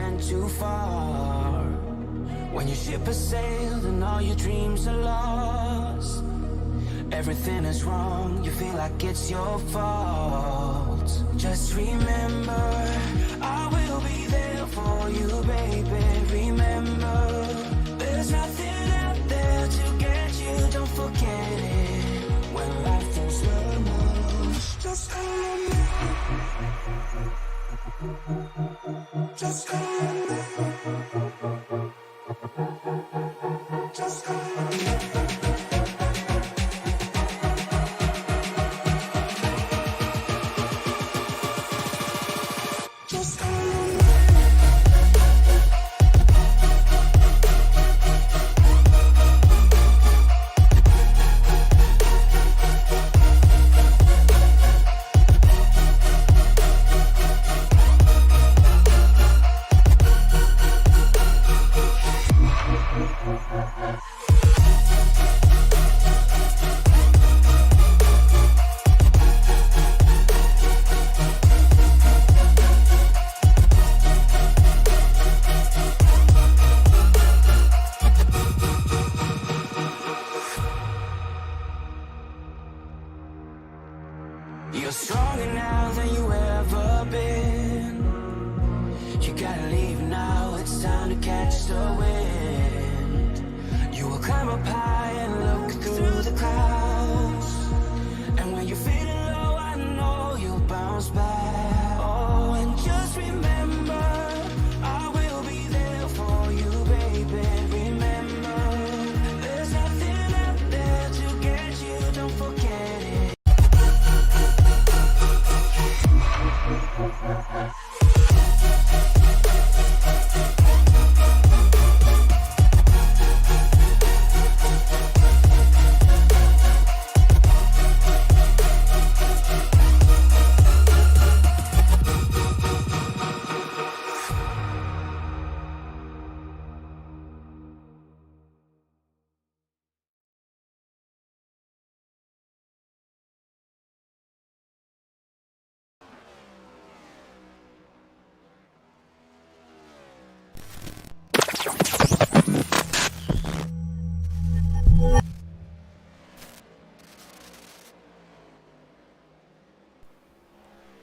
went too far. When your ship has sailed and all your dreams are lost, everything is wrong, you feel like it's your fault. Just remember, I will be there for you, baby. Remember, there's nothing out there to get you, don't forget it. When life feels normal, just hold me. Just hold me. Just hold me. You're stronger now than you ever been. You gotta leave now, it's time to catch the wind. You will climb up high and look through the clouds. And when you're feeling low, I know you'll bounce back. Oh, and just remember, I will be there for you, baby. Remember, there's nothing out there to get you, don't forget it.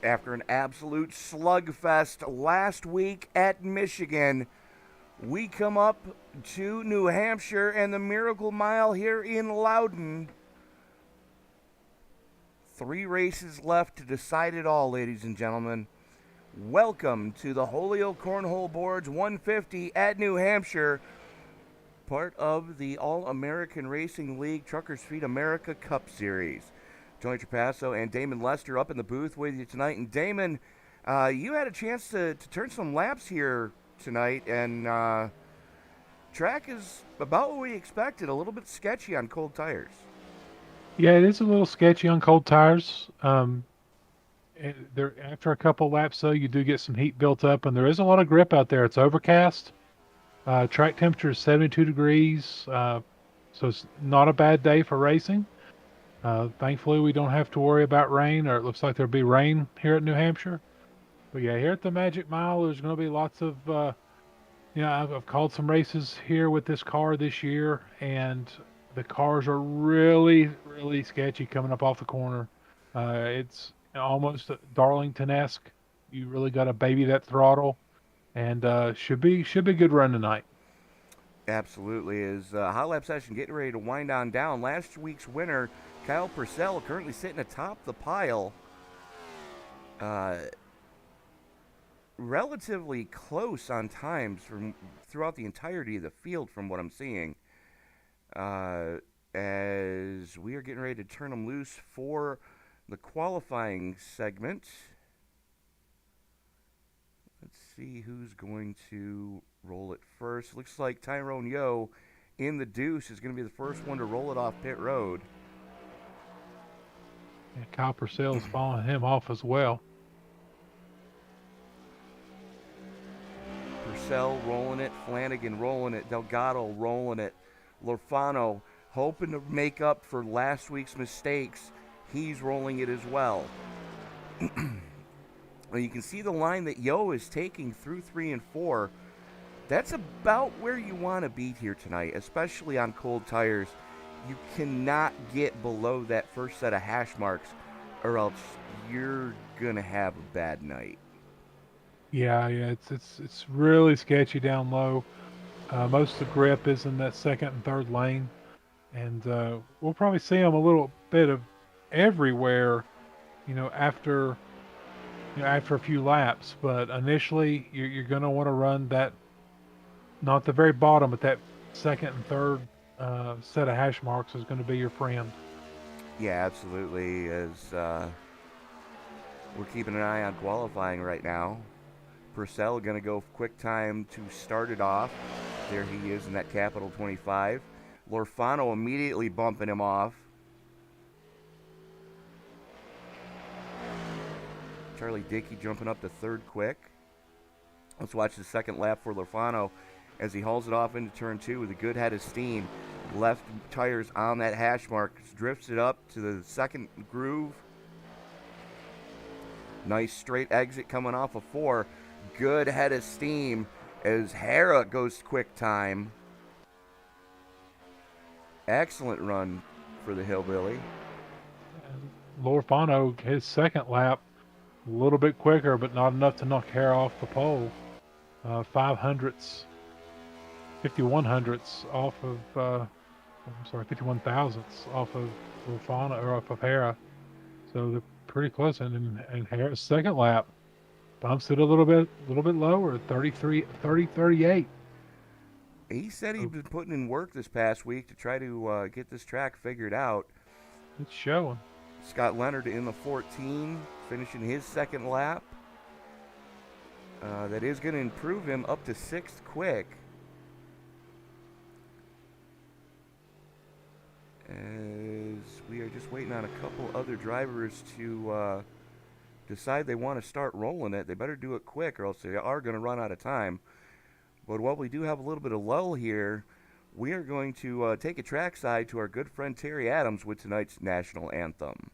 After an absolute slugfest last week at Michigan, we come up to New Hampshire and the Miracle Mile here in Loudon. 3 races left to decide it all, ladies and gentlemen. Welcome to the Holio Cornhole Boards 150 at New Hampshire, part of the All-American Racing League Truckers Feed America Cup Series. Johnny Trapasso and Damon Lester up in the booth with you tonight. And Damon, you had a chance to turn some laps here tonight, and track is about what we expected, a little bit sketchy on cold tires. Yeah, it is a little sketchy on cold tires. After a couple laps, though, you do get some heat built up, and there is a lot of grip out there. It's overcast. Track temperature is 72 degrees, so it's not a bad day for racing. Thankfully, we don't have to worry about rain, or it looks like there'll be rain here at New Hampshire. But yeah, here at the Magic Mile, there's going to be lots of, I've called some races here with this car this year, and the cars are really, really sketchy coming up off the corner. It's almost Darlington-esque. You really got to baby that throttle, and should be a good run tonight. Absolutely. Is Hot Lap Session getting ready to wind on down. Last week's winner, Kyle Purcell, currently sitting atop the pile. Relatively close on times from throughout the entirety of the field from what I'm seeing. As we are getting ready to turn them loose for the qualifying segment. Let's see who's going to roll it first. Looks like Tyrone Yo in the deuce is going to be the first one to roll it off pit road. And Kyle Purcell's following him off as well. Purcell rolling it, Flanagan rolling it, Delgado rolling it, Lorfano hoping to make up for last week's mistakes. He's rolling it as well. Well, you can see the line that Yo is taking through 3 and 4. That's about where you want to be here tonight, especially on cold tires. You cannot get below that first set of hash marks, or else you're gonna have a bad night. Yeah, it's really sketchy down low. Most of the grip is in that second and third lane, and we'll probably see them a little bit of everywhere, after after a few laps. But initially, you're going to want to run that, not the very bottom, but that second and third set of hash marks is going to be your friend. Yeah, absolutely. As we're keeping an eye on qualifying right now. Purcell going to go quick time to start it off. There he is in that Capital 25. Lorfano immediately bumping him off. Charlie Dickey jumping up to third quick. Let's watch the second lap for Lorfano as he hauls it off into turn 2 with a good head of steam. Left tires on that hash mark, drifts it up to the second groove. Nice straight exit coming off of 4. Good head of steam as Hera goes quick time. Excellent run for the Hillbilly. Lorfano, his second lap, a little bit quicker, but not enough to knock Hera off the pole. 51 hundredths off of, 51 thousandths off of Lorfano, or off of Hera. So they're pretty close. And Hera's second lap bumps it a little bit lower, 38. He said he'd been putting in work this past week to try to get this track figured out. It's showing. Scott Leonard in the 14, finishing his second lap. That is going to improve him up to 6th quick. As we are just waiting on a couple other drivers to decide they want to start rolling it. They better do it quick or else they are going to run out of time. But while we do have a little bit of lull here, we are going to take a trackside to our good friend Terry Adams with tonight's national anthem.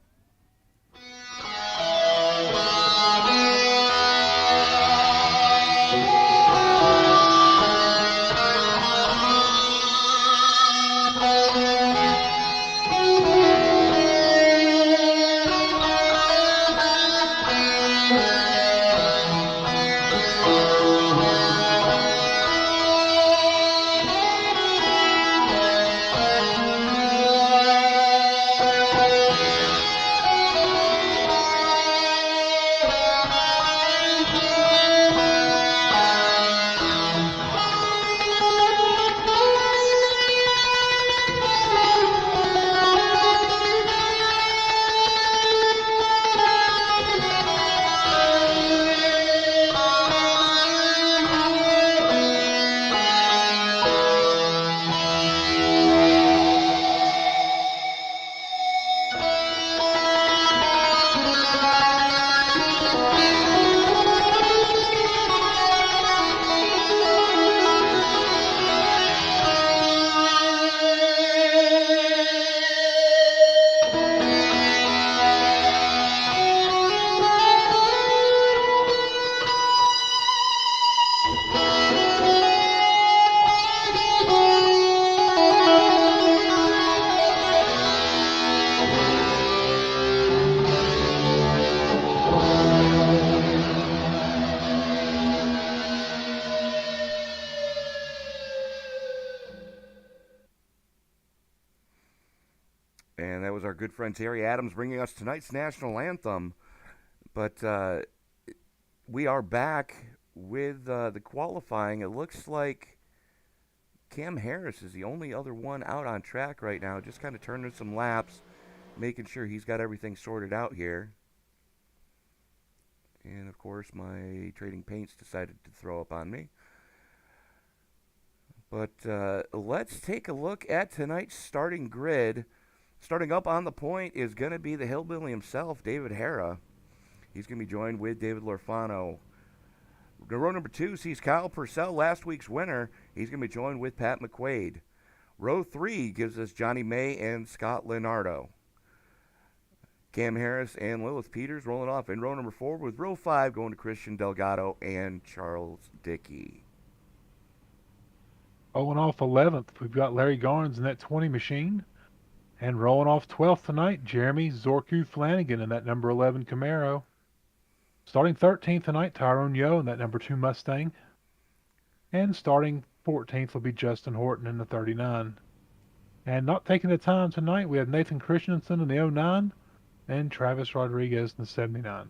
And that was our good friend Terry Adams bringing us tonight's national anthem. But we are back with the qualifying. It looks like Cam Harris is the only other one out on track right now, just kind of turning some laps, making sure he's got everything sorted out here. And, of course, my Trading Paints decided to throw up on me. But let's take a look at tonight's starting grid. Starting up on the point is going to be the Hillbilly himself, David Hera. He's going to be joined with David Lorfano. Row number 2 sees Kyle Purcell, last week's winner. He's going to be joined with Pat McQuaid. Row 3 gives us Johnny May and Scott Leonardo. Cam Harris and Lilith Peters rolling off in row number 4, with row 5 going to Christian Delgado and Charles Dickey. Rolling off 11th, we've got Larry Garnes in that 20 machine. And rolling off 12th tonight, Jeremy Zorku Flanagan in that number 11 Camaro. Starting 13th tonight, Tyrone Yo in that number 2 Mustang. And starting 14th will be Justin Horton in the 39. And not taking the time tonight, we have Nathan Christensen in the 09 and Travis Rodriguez in the 79.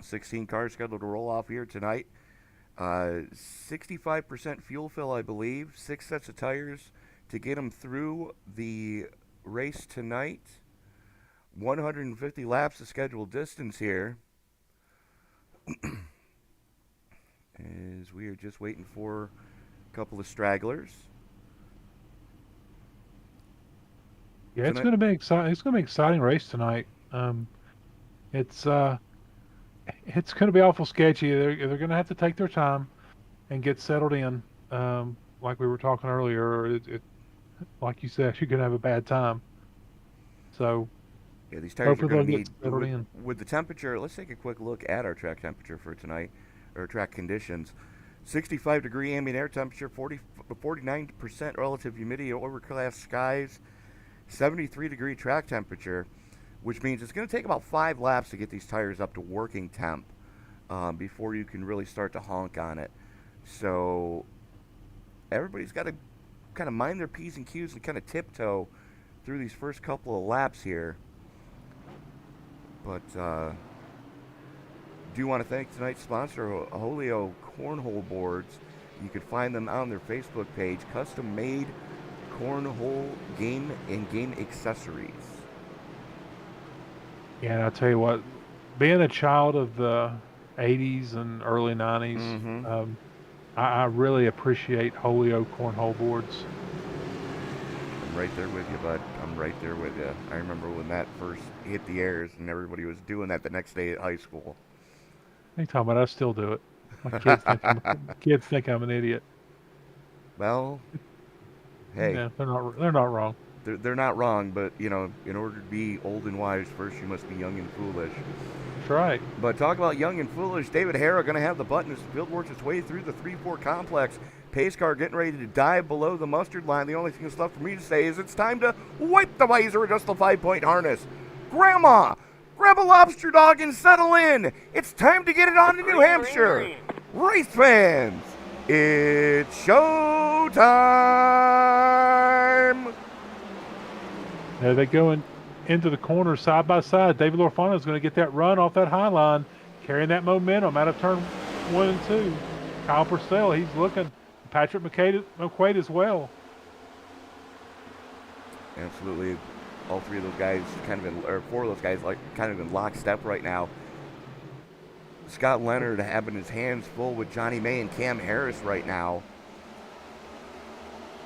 16 cars scheduled to roll off here tonight. 65% fuel fill, I believe. 6 sets of tires to get them through the race tonight. 150 laps of scheduled distance here. As we are just waiting for a couple of stragglers. Yeah, it's going to be exciting. It's going to be an exciting race tonight. It's going to be awful sketchy. They're going to have to take their time and get settled in. Like we were talking earlier, like you said, you're going to have a bad time. So yeah, these tires are going to need settled in. With the temperature. Let's take a quick look at our track temperature for tonight, or track conditions. 65-degree ambient air temperature, 49% relative humidity, overcast skies, 73-degree track temperature, which means it's going to take about 5 laps to get these tires up to working temp before you can really start to honk on it. So everybody's got to kind of mind their P's and Q's and kind of tiptoe through these first couple of laps here. But do want to thank tonight's sponsor, Holio Cornhole Boards. You can find them on their Facebook page, custom-made cornhole game and game accessories. Yeah, and I'll tell you what, being a child of the 80s and early 90s, I really appreciate Holio Cornhole Boards. I'm right there with you, bud. I'm right there with you. I remember when that first hit the airs and everybody was doing that the next day at high school. What are you talking about? I still do it. My kids think I'm an idiot. Well, hey. Yeah, they're not wrong. They're not wrong, but, you know, in order to be old and wise, first you must be young and foolish. That's right. But talk about young and foolish, David Harrow going to have the button as the field works its way through the 3-4 complex. Pace car getting ready to dive below the mustard line. The only thing that's left for me to say is it's time to wipe the visor, adjust the 5-point harness. Grandma, grab a lobster dog and settle in. It's time to get it on to New Hampshire. Race fans, it's showtime. There they go into the corner side by side. David Lorfano is going to get that run off that high line, carrying that momentum out of turn 1 and 2. Kyle Purcell, he's looking. Patrick McQuaid as well. Absolutely. All 3 of those guys or 4 of those guys kind of in lockstep right now. Scott Leonard having his hands full with Johnny May and Cam Harris right now,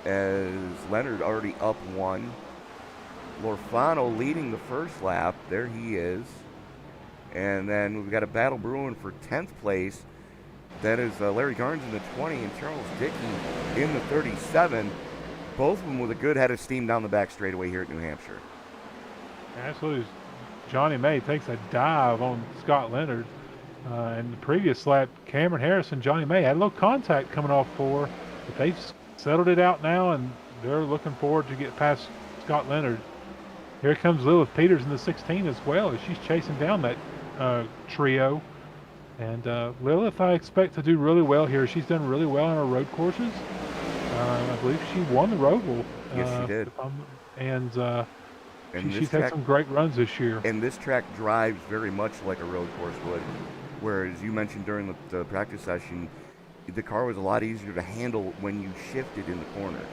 as Leonard already up 1. Lorfano leading the first lap. There he is. And then we've got a battle brewing for 10th place. That is Larry Garnes in the 20 and Charles Dickey in the 37. Both of them with a good head of steam down the back straightaway here at New Hampshire. Absolutely. Johnny May takes a dive on Scott Leonard. In the previous lap, Cameron Harris and Johnny May had a little contact coming off 4, but they've settled it out now, and they're looking forward to get past Scott Leonard. Here comes Lilith Peters in the 16 as well, as she's chasing down that trio. And Lilith, I expect to do really well here. She's done really well on her road courses. I believe she won the Roval. Yes, she did. She's had some great runs this year. And this track drives very much like a road course would. Whereas you mentioned during the practice session, the car was a lot easier to handle when you shifted in the corners.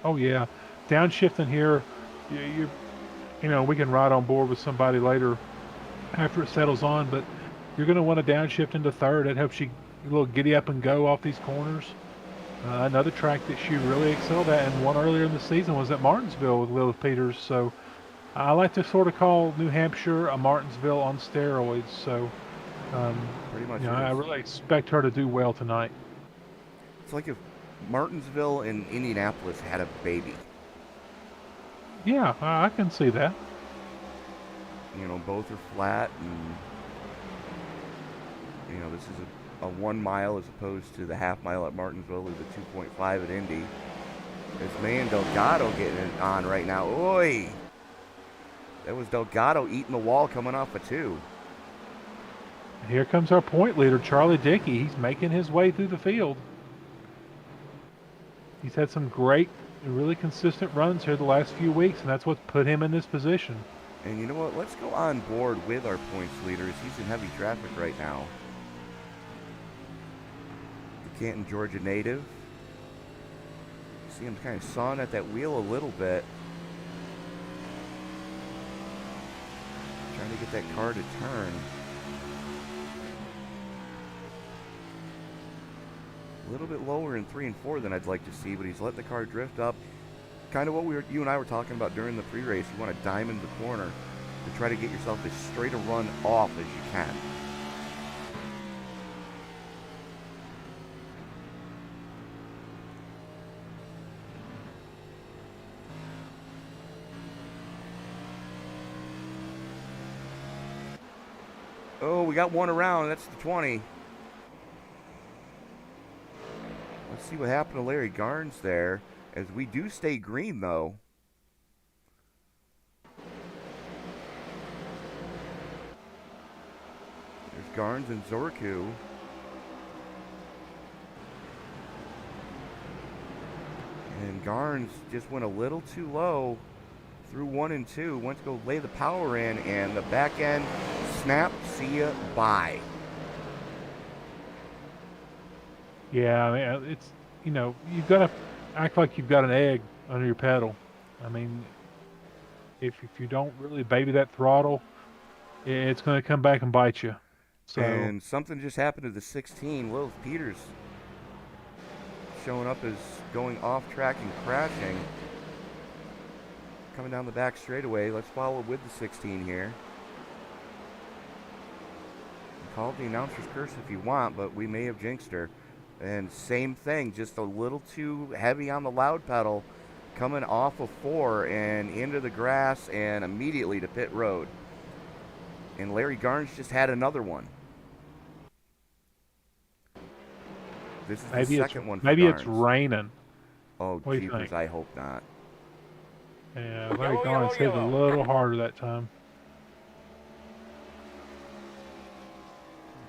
Oh, yeah. Downshifting here, you know, we can ride on board with somebody later after it settles on, but you're going to want to downshift into third. That helps you a little giddy up and go off these corners. Another track that she really excelled at and won earlier in the season was at Martinsville with Lilith Peters. So I like to sort of call New Hampshire a Martinsville on steroids. So pretty much, you know, I really expect her to do well tonight. It's like if Martinsville and Indianapolis had a baby. Yeah, I can see that. both are flat, and this is a 1 mile as opposed to the half mile at Martinsville or the 2.5 at Indy. It's man Delgado getting it on right now. Oi! That was Delgado eating the wall coming off a 2. Here comes our point leader, Charlie Dickey. He's making his way through the field. He's had some great, really consistent runs here the last few weeks, and that's what's put him in this position. And you know what? Let's go on board with our points leaders. He's in heavy traffic right now. The Canton, Georgia native. See him kind of sawing at that wheel a little bit. Trying to get that car to turn. A little bit lower in 3 and 4 than I'd like to see, but he's let the car drift up. Kind of what you and I were talking about during the pre-race. You want to diamond the corner to try to get yourself as straight a run off as you can. Oh, we got one around. That's the 20. Let's see what happened to Larry Garnes there, as we do stay green, though. There's Garnes and Zorku. And Garnes just went a little too low through 1 and 2. Went to go lay the power in, and the back end snap. See ya, bye. Yeah, I mean, it's, you've got to act like you've got an egg under your pedal. I mean, if you don't really baby that throttle, it's going to come back and bite you. So, and something just happened to the 16. Lilith Peters showing up as going off track and crashing. Coming down the back straightaway. Let's follow with the 16 here. Call it the announcer's curse if you want, but we may have jinxed her. And same thing, just a little too heavy on the loud pedal, coming off of 4 and into the grass and immediately to pit road. And Larry Garnes just had another one. This is the second one for maybe Garnes. It's raining. Oh, jeepers, I hope not. Yeah, Larry Garnes hit a little harder that time.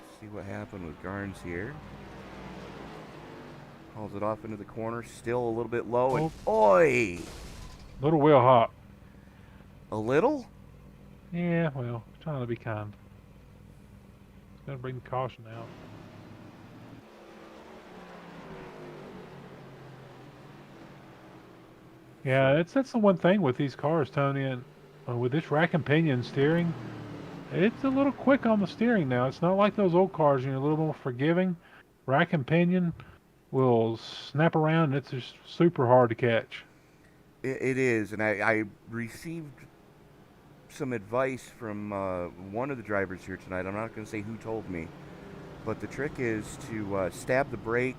Let's see what happened with Garnes here. Hauls it off into the corner, still a little bit low, and oi! Little wheel hop. A little? Yeah, well, trying to be kind. Got to bring the caution out. Yeah, that's the one thing with these cars, Tony, and with this rack and pinion steering, it's a little quick on the steering now. It's not like those old cars, a little more forgiving. Rack and pinion will snap around, and it's just super hard to catch. It is, and I received some advice from one of the drivers here tonight. I'm not going to say who told me, but the trick is to stab the brake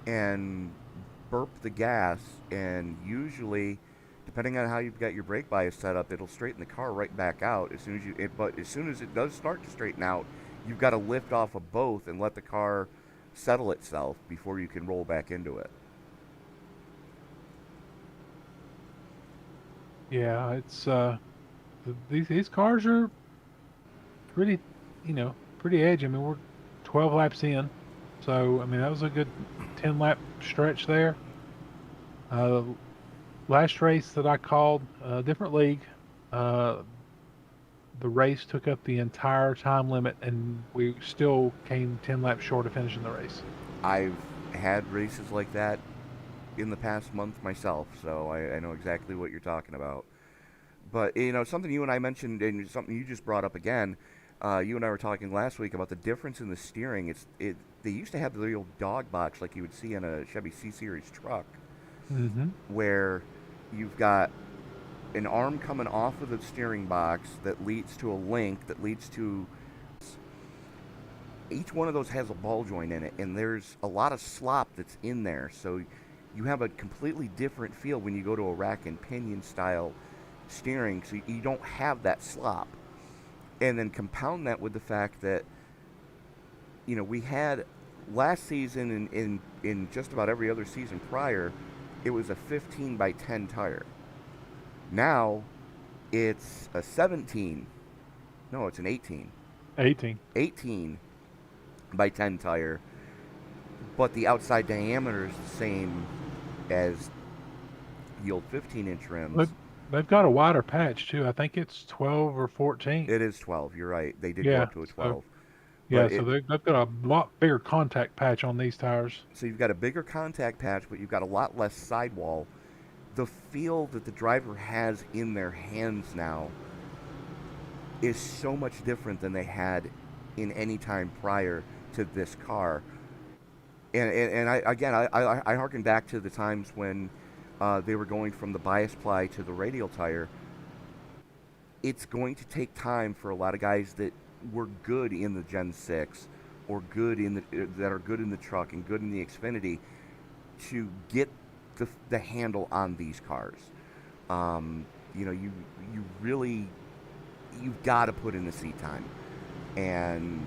and burp the gas, and usually, depending on how you've got your brake bias set up, it'll straighten the car right back out as soon as but as soon as it does start to straighten out, you've got to lift off of both and let the car settle itself before you can roll back into it. Yeah, it's these cars are pretty, pretty edgy. I mean, we're 12 laps in, so I mean that was a good 10-lap stretch there. Last race that I called, different league, the race took up the entire time limit, and we still came 10 laps short of finishing the race. I've had races like that in the past month myself, so I know exactly what you're talking about. But, something you and I mentioned, and something you just brought up again, you and I were talking last week about the difference in the steering. They used to have the real dog box like you would see in a Chevy C-Series truck, where you've got an arm coming off of the steering box that leads to a link that leads to... Each one of those has a ball joint in it, and there's a lot of slop that's in there, so you have a completely different feel when you go to a rack and pinion style steering, so you don't have that slop. And then compound that with the fact that, we had last season in just about every other season prior, it was a 15 by 10 tire. Now it's a 17. No, it's an 18. 18. 18 by 10 tire, but the outside diameter is the same as the old 15-inch rims. They've got a wider patch too. I think it's 12 or 14. It is 12. You're right. They did go up to a 12. So they've got a lot bigger contact patch on these tires. So you've got a bigger contact patch, but you've got a lot less sidewall. The feel that the driver has in their hands now is so much different than they had in any time prior to this car. And I harken back to the times when they were going from the bias ply to the radial tire. It's going to take time for a lot of guys that were good in the Gen 6 or that are good in the truck and good in the Xfinity to get the handle on these cars. You've got to put in the seat time. And,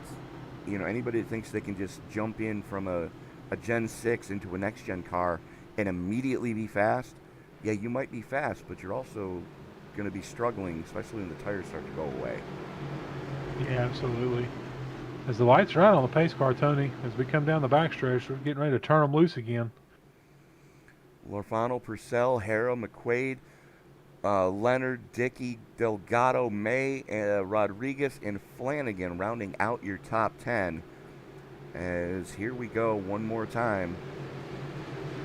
anybody that thinks they can just jump in from a Gen 6 into a next-gen car and immediately be fast, yeah, you might be fast, but you're also going to be struggling, especially when the tires start to go away. Yeah, absolutely. As the lights are out on the pace car, Tony, as we come down the backstretch, we're getting ready to turn them loose again. Lorfano, Purcell, Harrow, McQuaid, Leonard, Dickey, Delgado, May, Rodriguez, and Flanagan rounding out your top 10. As here we go one more time.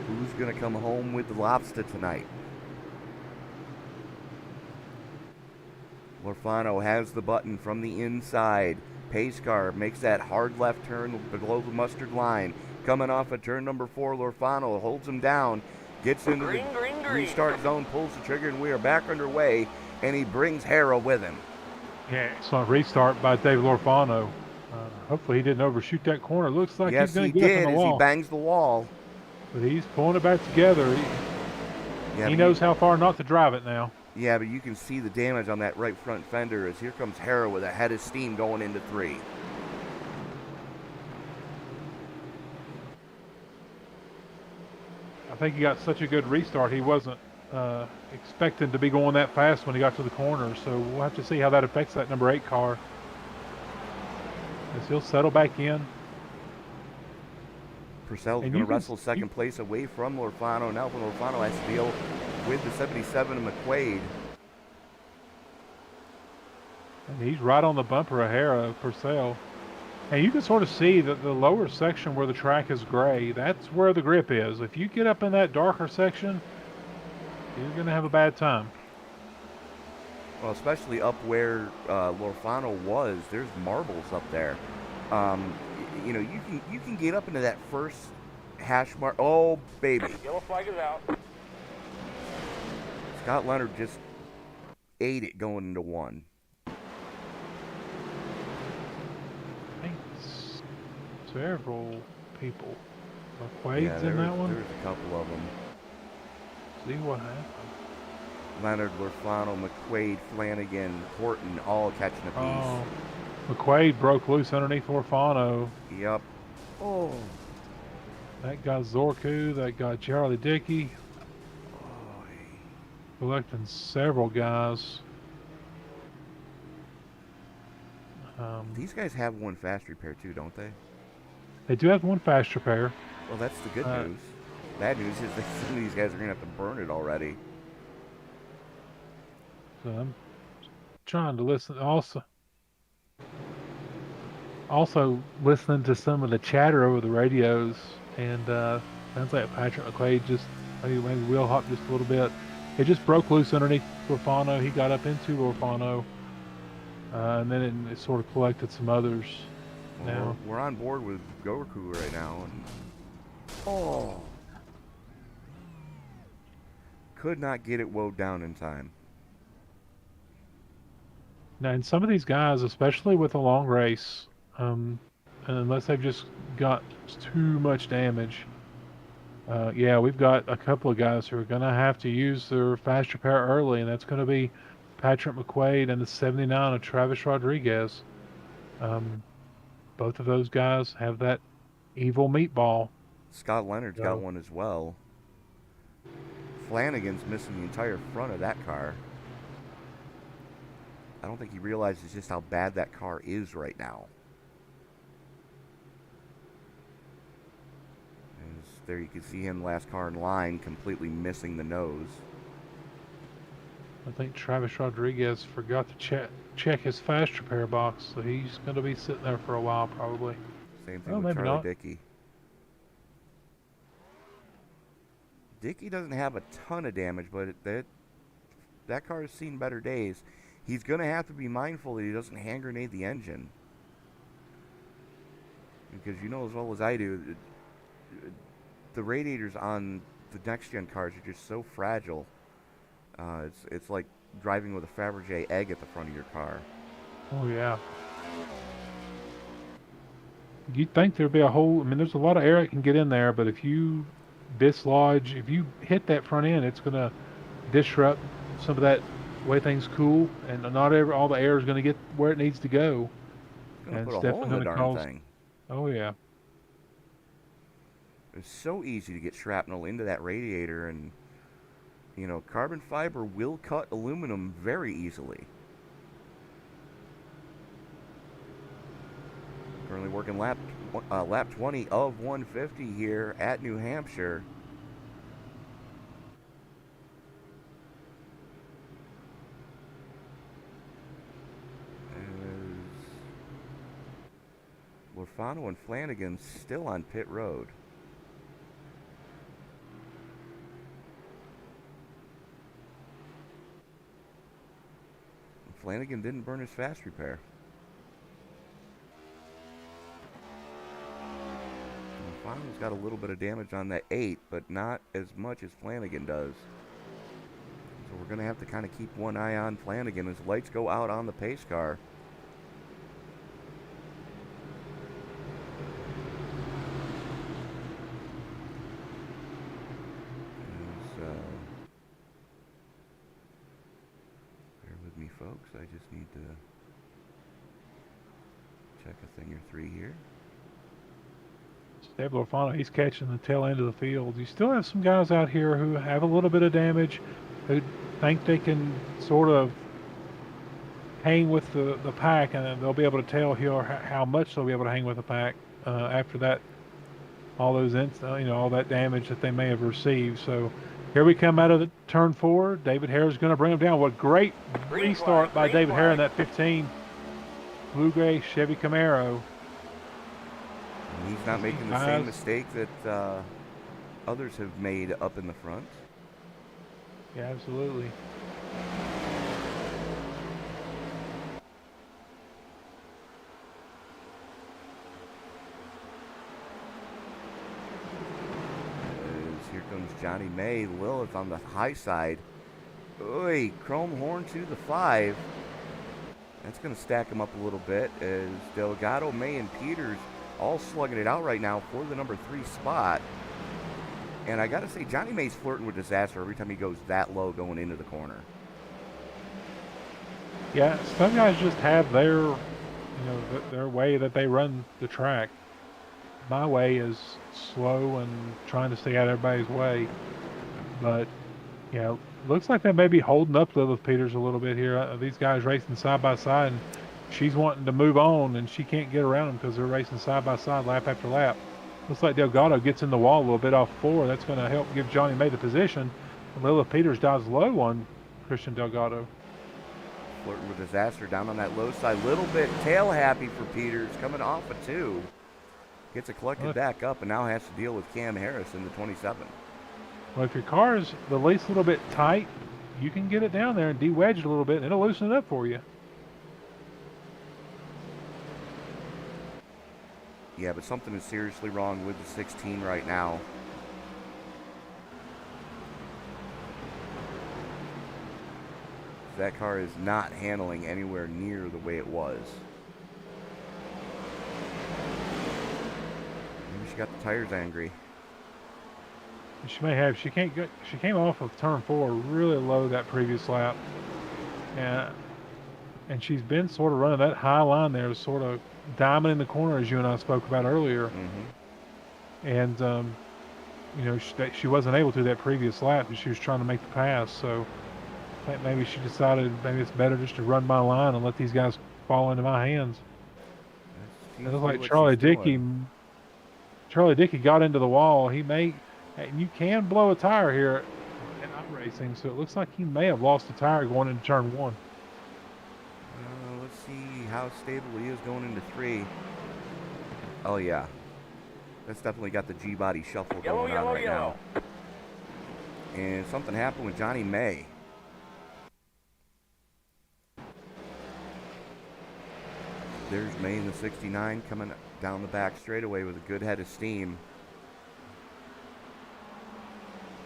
Who's going to come home with the lobster tonight? Lorfano has the button from the inside. Pace car makes that hard left turn below the mustard line. Coming off of turn number 4, Lorfano holds him down. Gets into the restart zone, pulls the trigger, and we are back underway. And he brings Harrow with him. Yeah, excellent restart by Dave Lorfano. Hopefully he didn't overshoot that corner. Looks like yes, he's going to get up in the wall. He bangs the wall. But he's pulling it back together. He knows how far not to drive it now. Yeah, but you can see the damage on that right front fender as here comes Harrow with a head of steam going into 3. I think he got such a good restart, he wasn't expecting to be going that fast when he got to the corner. So we'll have to see how that affects that number 8 car. As he'll settle back in. Purcell's going to wrestle second place away from Lorfano. Now Lorfano has to deal with the 77 of McQuaid. And he's right on the bumper of Harrow, Purcell. And you can sort of see that the lower section where the track is gray, that's where the grip is. If you get up in that darker section, you're going to have a bad time. Well, especially up where Lorfano was, there's marbles up there. You can get up into that first hash mark. Oh, baby. Yellow flag is out. Scott Leonard just ate it going into 1. I think several people. McQuaid's in that one? There's a couple of them. See what happened. Leonard, Lorfano, McQuaid, Flanagan, Horton, all catching a piece. Oh, McQuaid broke loose underneath Lorfano. Yep. Oh. That got Zorku. That got Charlie Dickey. Collecting several guys. These guys have one fast repair too, don't they? They do have one fast repair. Well, that's the good news. Bad news is that some of these guys are going to have to burn it already. So I'm trying to listen. Also listening to some of the chatter over the radios, and sounds like Patrick McQuaid just maybe wheel hopped just a little bit. It just broke loose underneath Lorfano. He got up into Lorfano, and then it sort of collected some others. Well, now we're on board with Goku right now, and could not get it woed down in time. Now, in some of these guys, especially with a long race, unless they've just got too much damage, we've got a couple of guys who are going to have to use their fast repair early, and that's going to be Patrick McQuaid and the 79 of Travis Rodriguez. Both of those guys have that evil meatball. Scott Leonard's got So, one as well. Flanagan's missing the entire front of that car. I don't think he realizes just how bad that car is right now. There you can see him, last car in line, completely missing the nose. I think Travis Rodriguez forgot to check his fast repair box, so he's going to be sitting there for a while probably. Same thing Oh, with maybe Charlie not. Dickey. Dickey doesn't have a ton of damage, but that car has seen better days. He's going to have to be mindful that he doesn't hand grenade the engine. Because you know as well as I do, the radiators on the next-gen cars are just so fragile. It's like driving with a Fabergé egg at the front of your car. Oh, yeah. You'd think there'd be a whole... I mean, there's a lot of air that can get in there, but if you dislodge... If you hit that front end, it's going to disrupt some of that way things cool, and not all the air is going to get where it needs to go. It's going to put a hole in the darn thing. Oh, yeah. It's so easy to get shrapnel into that radiator, and, you know, carbon fiber will cut aluminum very easily. Currently working lap 20 of 150 here at New Hampshire. Lorfano and Flanagan still on pit road. Flanagan didn't burn his fast repair. Lorfano's got a little bit of damage on that 8, but not as much as Flanagan does. So we're going to have to kind of keep one eye on Flanagan as lights go out on the pace car. Folks, I just need to check a thing or three here. Steve Lorfano, he's catching the tail end of the field. You still have some guys out here who have a little bit of damage, who think they can sort of hang with the pack, and they'll be able to tell here how much they'll be able to hang with the pack after that, all that damage that they may have received. So here we come out of the turn 4. David Hare is going to bring him down. What great restart by David Hare in that 15 blue gray Chevy Camaro. And he's not making the same mistake that others have made up in the front. Yeah, absolutely. Here comes Johnny May. Lilith on the high side. Oy, chrome horn to the 5. That's going to stack him up a little bit as Delgado, May, and Peters all slugging it out right now for the number 3 spot. And I got to say, Johnny May's flirting with disaster every time he goes that low going into the corner. Yeah, some guys just have their way that they run the track. My way is slow and trying to stay out of everybody's way. But, looks like they may be holding up Lilith Peters a little bit here. These guys racing side by side, and she's wanting to move on, and she can't get around them because they're racing side by side lap after lap. Looks like Delgado gets in the wall a little bit off 4. That's going to help give Johnny May the position. And Lilith Peters dives low on Christian Delgado. Flirting with disaster down on that low side. Little bit tail happy for Peters coming off a 2. Gets it collected back up and now has to deal with Cam Harris in the 27. Well, if your car is the least little bit tight, you can get it down there and de-wedge it a little bit, and it'll loosen it up for you. Yeah, but something is seriously wrong with the 16 right now. That car is not handling anywhere near the way it was. Maybe she got the tires angry. She may have. She came off of turn 4 really low that previous lap. and she's been sort of running that high line there, sort of diamond in the corner, as you and I spoke about earlier. And she wasn't able to that previous lap, but she was trying to make the pass. So I think maybe she decided maybe it's better just to run my line and let these guys fall into my hands. It looks like Charlie Dickey got into the wall. And you can blow a tire here in iRacing, so it looks like he may have lost a tire going into turn 1. Let's see how stable he is going into 3. Oh, yeah. That's definitely got the G-body shuffle going on right now. And something happened with Johnny May. There's May in the 69 coming down the back straightaway with a good head of steam.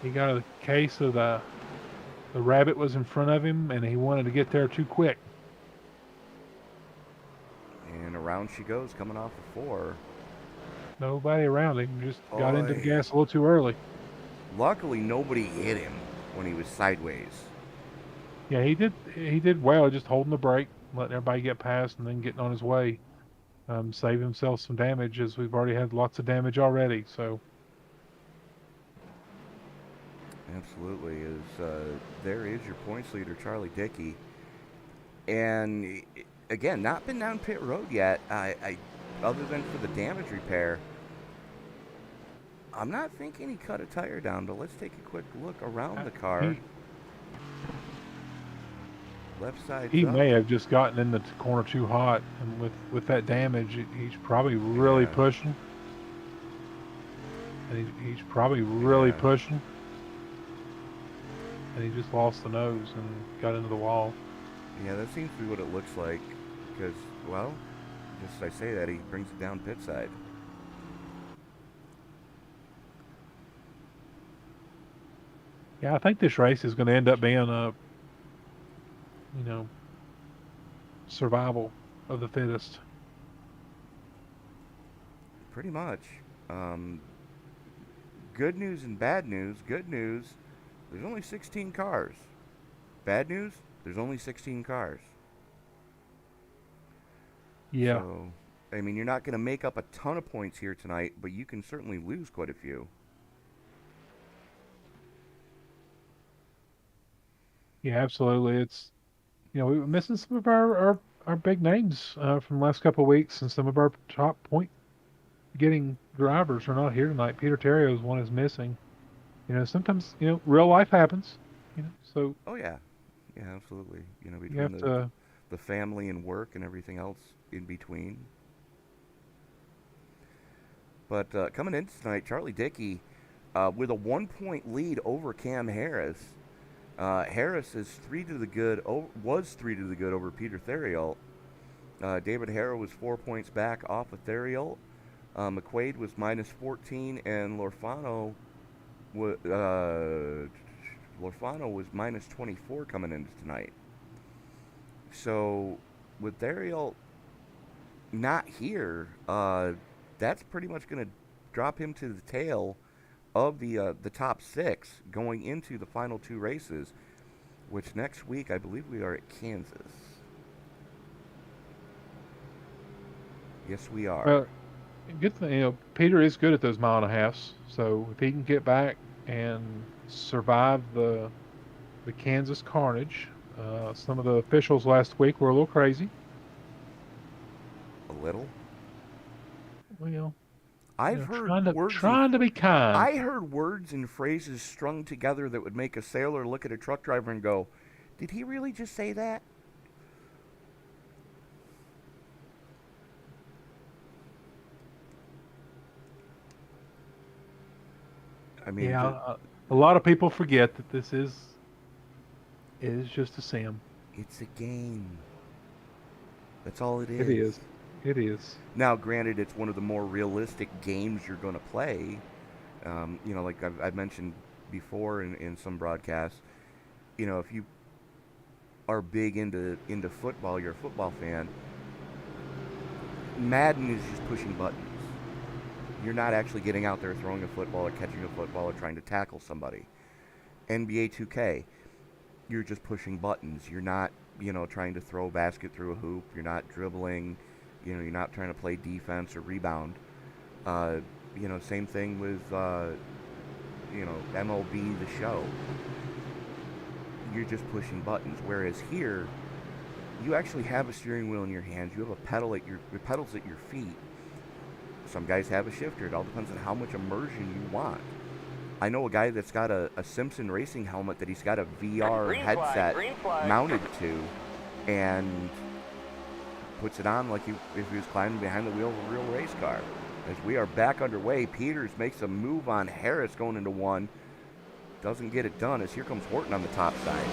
He got a case of the rabbit was in front of him, and he wanted to get there too quick. And around she goes, coming off of 4. Nobody around him, just got into the gas a little too early. Luckily, nobody hit him when he was sideways. Yeah, he did well, just holding the brake, letting everybody get past, and then getting on his way. Save himself some damage, as we've already had lots of damage already. So. Absolutely. There is your points leader, Charlie Dickey. And again, not been down pit road yet. I other than for the damage repair, I'm not thinking he cut a tire down, but let's take a quick look around the car. Left side. He may have just gotten in the corner too hot, and with that damage, he's probably really pushing. And he's probably really pushing. And he just lost the nose and got into the wall. Yeah, that seems to be what it looks like. Because, well, just as I say that, he brings it down pit side. Yeah, I think this race is going to end up being a, survival of the fittest. Pretty much. Good news and bad news. Good news, there's only 16 cars. Bad news, there's only 16 cars. Yeah. So, I mean, you're not going to make up a ton of points here tonight, but you can certainly lose quite a few. Yeah, absolutely. It's, we were missing some of our big names from the last couple of weeks, and some of our top point getting drivers are not here tonight. Peter Terrio's one is missing. Sometimes, real life happens, so. Oh, yeah. Yeah, absolutely. Between you have to, the family and work and everything else in between. But coming in tonight, Charlie Dickey with a 1-point lead over Cam Harris. Harris is 3 to the good, was 3 to the good over Peter Theriault. David Harrow was 4 points back off of Theriault. McQuaid was minus 14, and Lorfano was minus 24 coming into tonight. So with Theriault not here, that's pretty much going to drop him to the tail of the top 6 going into the final 2 races, which next week I believe we are at Kansas. Yes, we are. Good thing, Peter is good at those 1.5 miles. So if he can get back and survive the Kansas carnage, some of the officials last week were a little crazy. A little. Well, I've heard words trying to be kind. I heard words and phrases strung together that would make a sailor look at a truck driver and go, "Did he really just say that?" I mean, yeah, a lot of people forget that this is just a sim. It's a game. That's all it is. It is. It is. Now, granted, it's one of the more realistic games you're going to play. Like I've mentioned before in some broadcasts, if you are big into football, you're a football fan, Madden is just pushing buttons. You're not actually getting out there throwing a football or catching a football or trying to tackle somebody. NBA 2K, you're just pushing buttons. You're not trying to throw a basket through a hoop. You're not dribbling. You're not trying to play defense or rebound. Same thing with, MLB The Show. You're just pushing buttons. Whereas here, you actually have a steering wheel in your hands. You have a pedals at your feet. Some guys have a shifter. It all depends on how much immersion you want. I know a guy that's got a Simpson racing helmet that he's got a VR headset mounted to, and puts it on like if he was climbing behind the wheel of a real race car. As we are back underway, Peters makes a move on Harris going into one. Doesn't get it done as here comes Horton on the top side.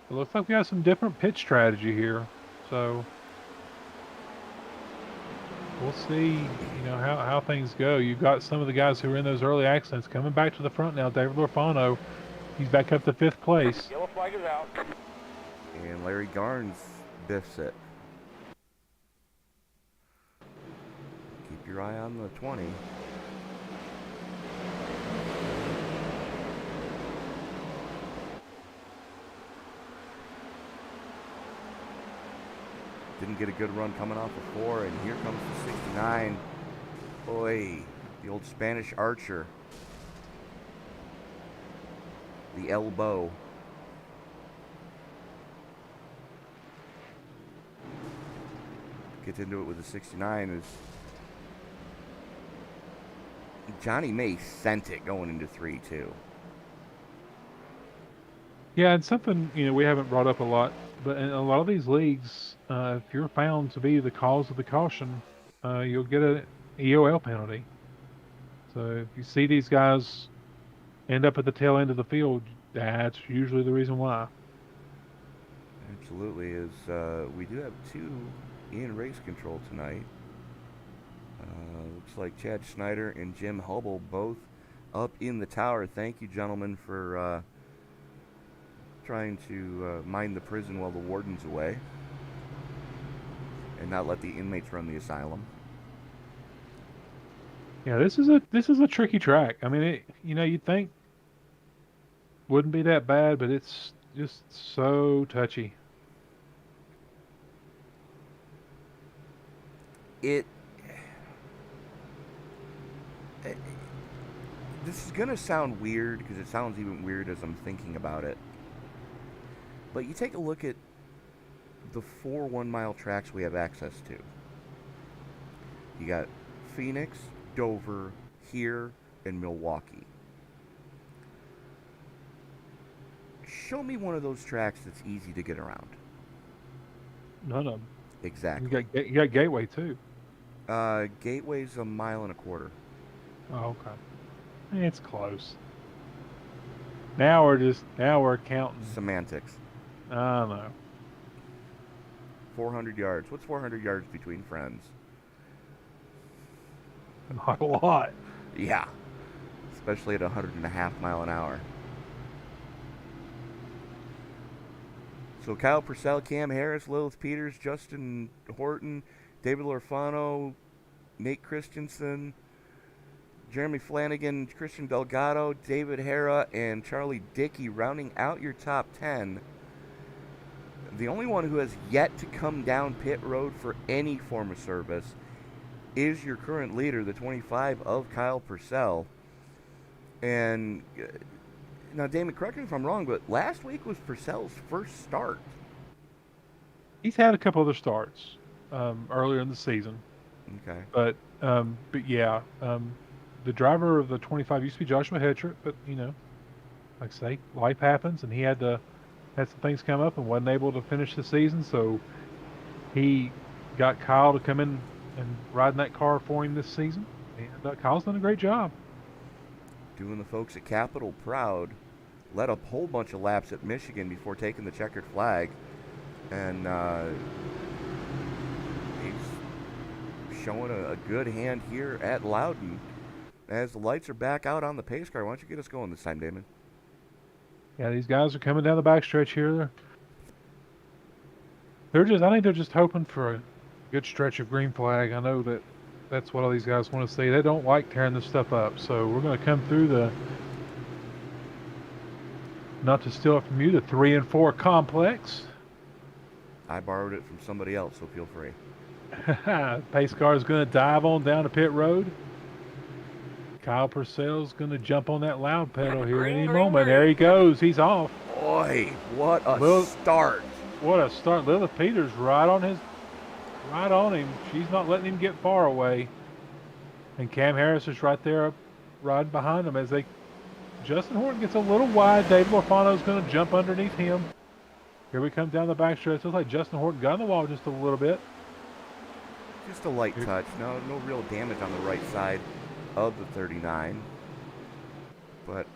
It looks like we have some different pitch strategy here. So we'll see, how things go. You've got some of the guys who were in those early accidents coming back to the front now. David Lorfano, he's back up to 5th place. Yellow flag is out. And Larry Garnes biffs it. Keep your eye on the 20. Didn't get a good run coming off of 4, and here comes the 69. Boy, the old Spanish archer. The elbow. Gets into it with the 69 as Johnny May sent it going into 3-2. Yeah, and something, we haven't brought up a lot, but in a lot of these leagues, if you're found to be the cause of the caution, you'll get an EOL penalty. So if you see these guys end up at the tail end of the field, that's usually the reason why. Absolutely. We do have 2 in race control tonight. Looks like Chad Snyder and Jim Hubble both up in the tower. Thank you, gentlemen, for trying to mind the prison while the warden's away and not let the inmates run the asylum. Yeah, this is a tricky track. I mean, you'd think wouldn't be that bad, but it's just so touchy. This is gonna sound weird because it sounds even weird as I'm thinking about it. But you take a look at the 4 one-mile tracks we have access to. You got Phoenix, Dover, here, and Milwaukee. Show me one of those tracks that's easy to get around. None of them. Exactly. You got Gateway too. Gateway's 1.25 miles. Oh, okay. It's close. Now we're counting Semantics. I don't know. 400 yards. What's 400 yards between friends? Not a lot. Yeah. Especially at 100.5 miles an hour. So Kyle Purcell, Cam Harris, Lilith Peters, Justin Horton, David Lorfano, Nate Christensen, Jeremy Flanagan, Christian Delgado, David Hara, and Charlie Dickey rounding out your top 10. The only one who has yet to come down pit road for any form of service is your current leader, the 25 of Kyle Purcell. And now, Damon, correct me if I'm wrong, but last week was Purcell's first start. He's had a couple other starts earlier in the season. Okay. But yeah, the driver of the 25 used to be Joshua Hetrick, but like I say, life happens, and he had some things come up and wasn't able to finish the season, so he got Kyle to come in and ride in that car for him this season, and Kyle's done a great job. Doing the folks at Capitol proud. Led a whole bunch of laps at Michigan before taking the checkered flag, and he's showing a good hand here at Loudon. As the lights are back out on the pace car, why don't you get us going this time, Damon? Yeah, these guys are coming down the backstretch here. I think they're just hoping for a good stretch of green flag. I know that's what all these guys want to see. They don't like tearing this stuff up, so we're going to come through the not to steal it from you, the 3 and 4 complex. I borrowed it from somebody else, so feel free. Pace car is going to dive on down to pit road. Kyle Purcell's going to jump on that loud pedal here any moment. There he goes. He's off. Boy, what a start. What a start. Lilith Peters right on him. She's not letting him get far away. And Cam Harris is right there riding behind them as Justin Horton gets a little wide. David Lofano's going to jump underneath him. Here we come down the backstretch. Looks like Justin Horton got on the wall just a little bit. Just a light touch. No real damage on the right side of the 39. But,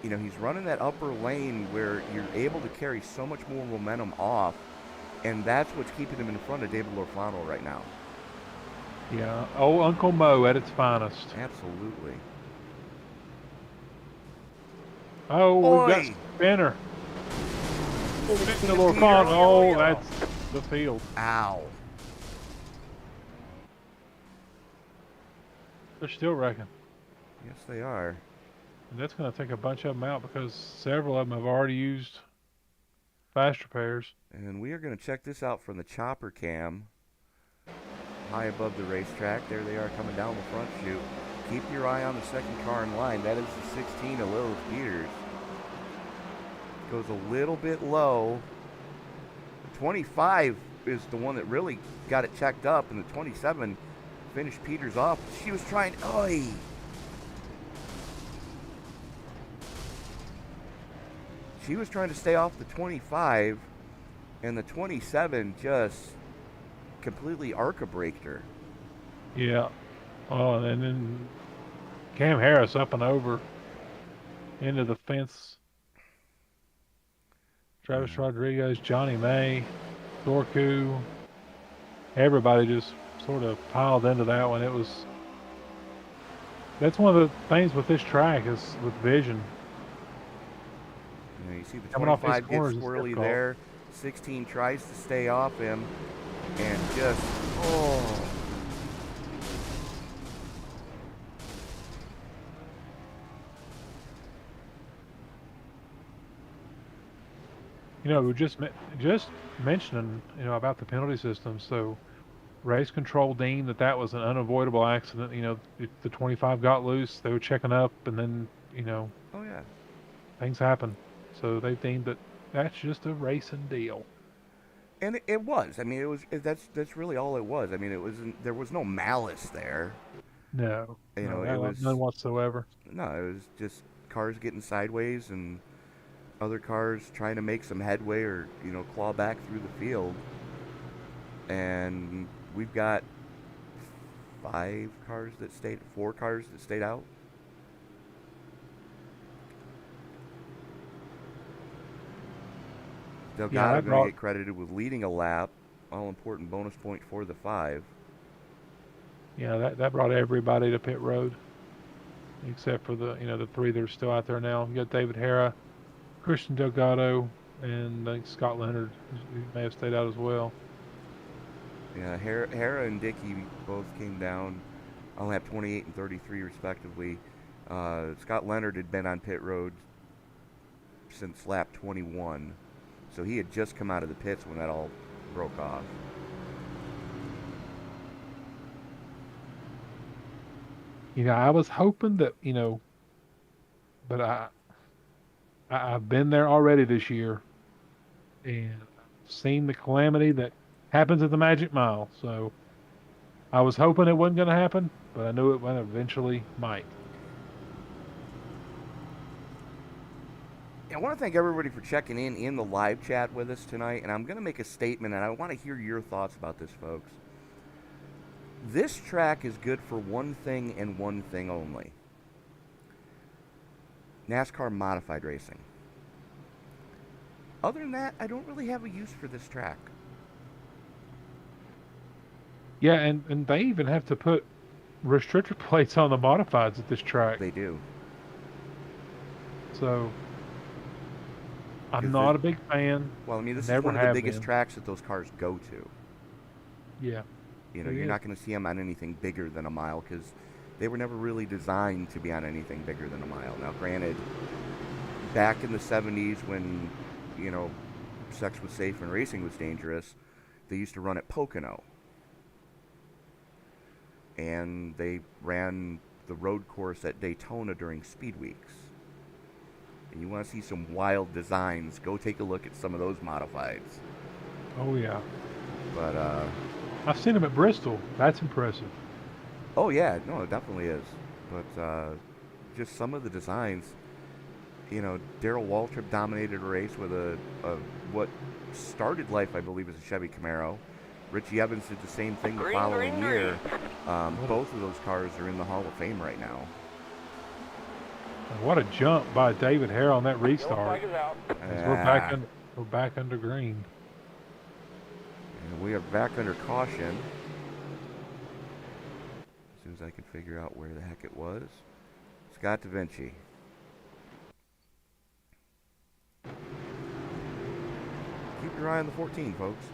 you know, he's running that upper lane where you're able to carry so much more momentum off, and that's what's keeping him in front of David Lofano right now. Yeah, old Uncle Mo at its finest. Absolutely. Oh, we got spinner. Oh, that's the field. Ow. They're still wrecking. Yes, they are. And that's going to take a bunch of them out because several of them have already used fast repairs. And we are going to check this out from the chopper cam. High above the racetrack. There they are coming down the front chute. Keep your eye on the second car in line. That is the 16 of Lilith Peters. Goes a little bit low. The 25 is the one that really got it checked up, and the 27 finished Peters off. She was trying. Oy! She was trying to stay off the 25, and the 27 just completely arca-braked her. Yeah. Oh, and then Cam Harris up and over into the fence. Travis Rodriguez, Johnny May, Dorku, everybody just sort of piled into that one. That's one of the things with this track is with vision. You see the Coming off 25 these corners, gets it's squirrely difficult. there. 16 tries to stay off him, and just, oh. You know, we're just mentioning, you know, about the penalty system. So, race control deemed that was an unavoidable accident. You know, if the 25 got loose, they were checking up, and then, you know, Oh, yeah. things happen. So they deemed that that's just a racing deal. And it was. I mean, that's really all it was. I mean, there was no malice there. No, You know, it was none whatsoever. No, it was just cars getting sideways and other cars trying to make some headway or, you know, claw back through the field. And we've got 4 cars that stayed out. Delgado going to get credited with leading a lap. All-important bonus point for the 5. Yeah, that brought everybody to pit road, except for the 3 that are still out there now. You got David Hara, Christian Delgado, and I think Scott Leonard, who may have stayed out as well. Yeah, Hara and Dickey both came down on lap 28 and 33 respectively. Scott Leonard had been on pit road since lap 21. So he had just come out of the pits when that all broke off. You know, I was hoping that, but I've been there already this year and seen the calamity that happens at the Magic Mile. So I was hoping it wasn't going to happen, but I knew it eventually might. I want to thank everybody for checking in the live chat with us tonight, and I'm going to make a statement, and I want to hear your thoughts about this, folks. This track is good for one thing and one thing only. NASCAR modified racing. Other than that, I don't really have a use for this track. Yeah, and they even have to put restrictor plates on the modifieds at this track. They do. So I'm not a big fan. Well, I mean, this is one of the biggest tracks that those cars go to. Yeah. You know, you're not going to see them on anything bigger than a mile because they were never really designed to be on anything bigger than a mile. Now, granted, back in the 70s when, you know, sex was safe and racing was dangerous, they used to run at Pocono. And they ran the road course at Daytona during Speed Weeks. And you want to see some wild designs, go take a look at some of those modifieds. Oh, yeah. But, I've seen them at Bristol. That's impressive. oh, yeah. No, it definitely is. But just some of the designs, you know, Darrell Waltrip dominated a race with a what started life, I believe, as a Chevy Camaro. Richie Evans did the same thing the following year. Both of those cars are in the Hall of Fame right now. What a jump by David Hare on that restart. We're back under green. And we are back under caution. As soon as I can figure out where the heck it was. Scott Da Vinci. Keep your eye on the 14, folks.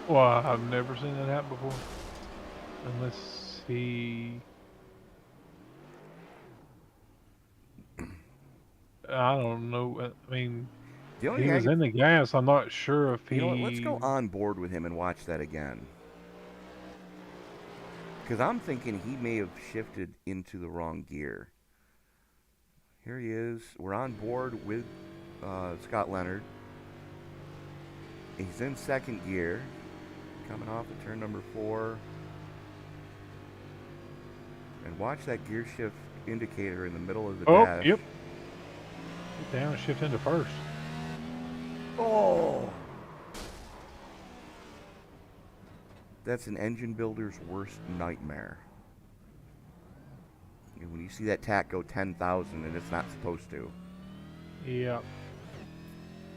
Well, I've never seen that happen before. Unless he... I don't know. I mean, The only he thing was in the gas. I'm not sure if he... You know what, let's go on board with him and watch that again. Because I'm thinking he may have shifted into the wrong gear. Here he is. We're on board with Scott Leonard. He's in second gear. Coming off of turn number 4. And watch that gear shift indicator in the middle of the dash. Oh, yep. Get down and shift into first. Oh! That's an engine builder's worst nightmare. You know, when you see that tack go 10,000 and it's not supposed to. Yep.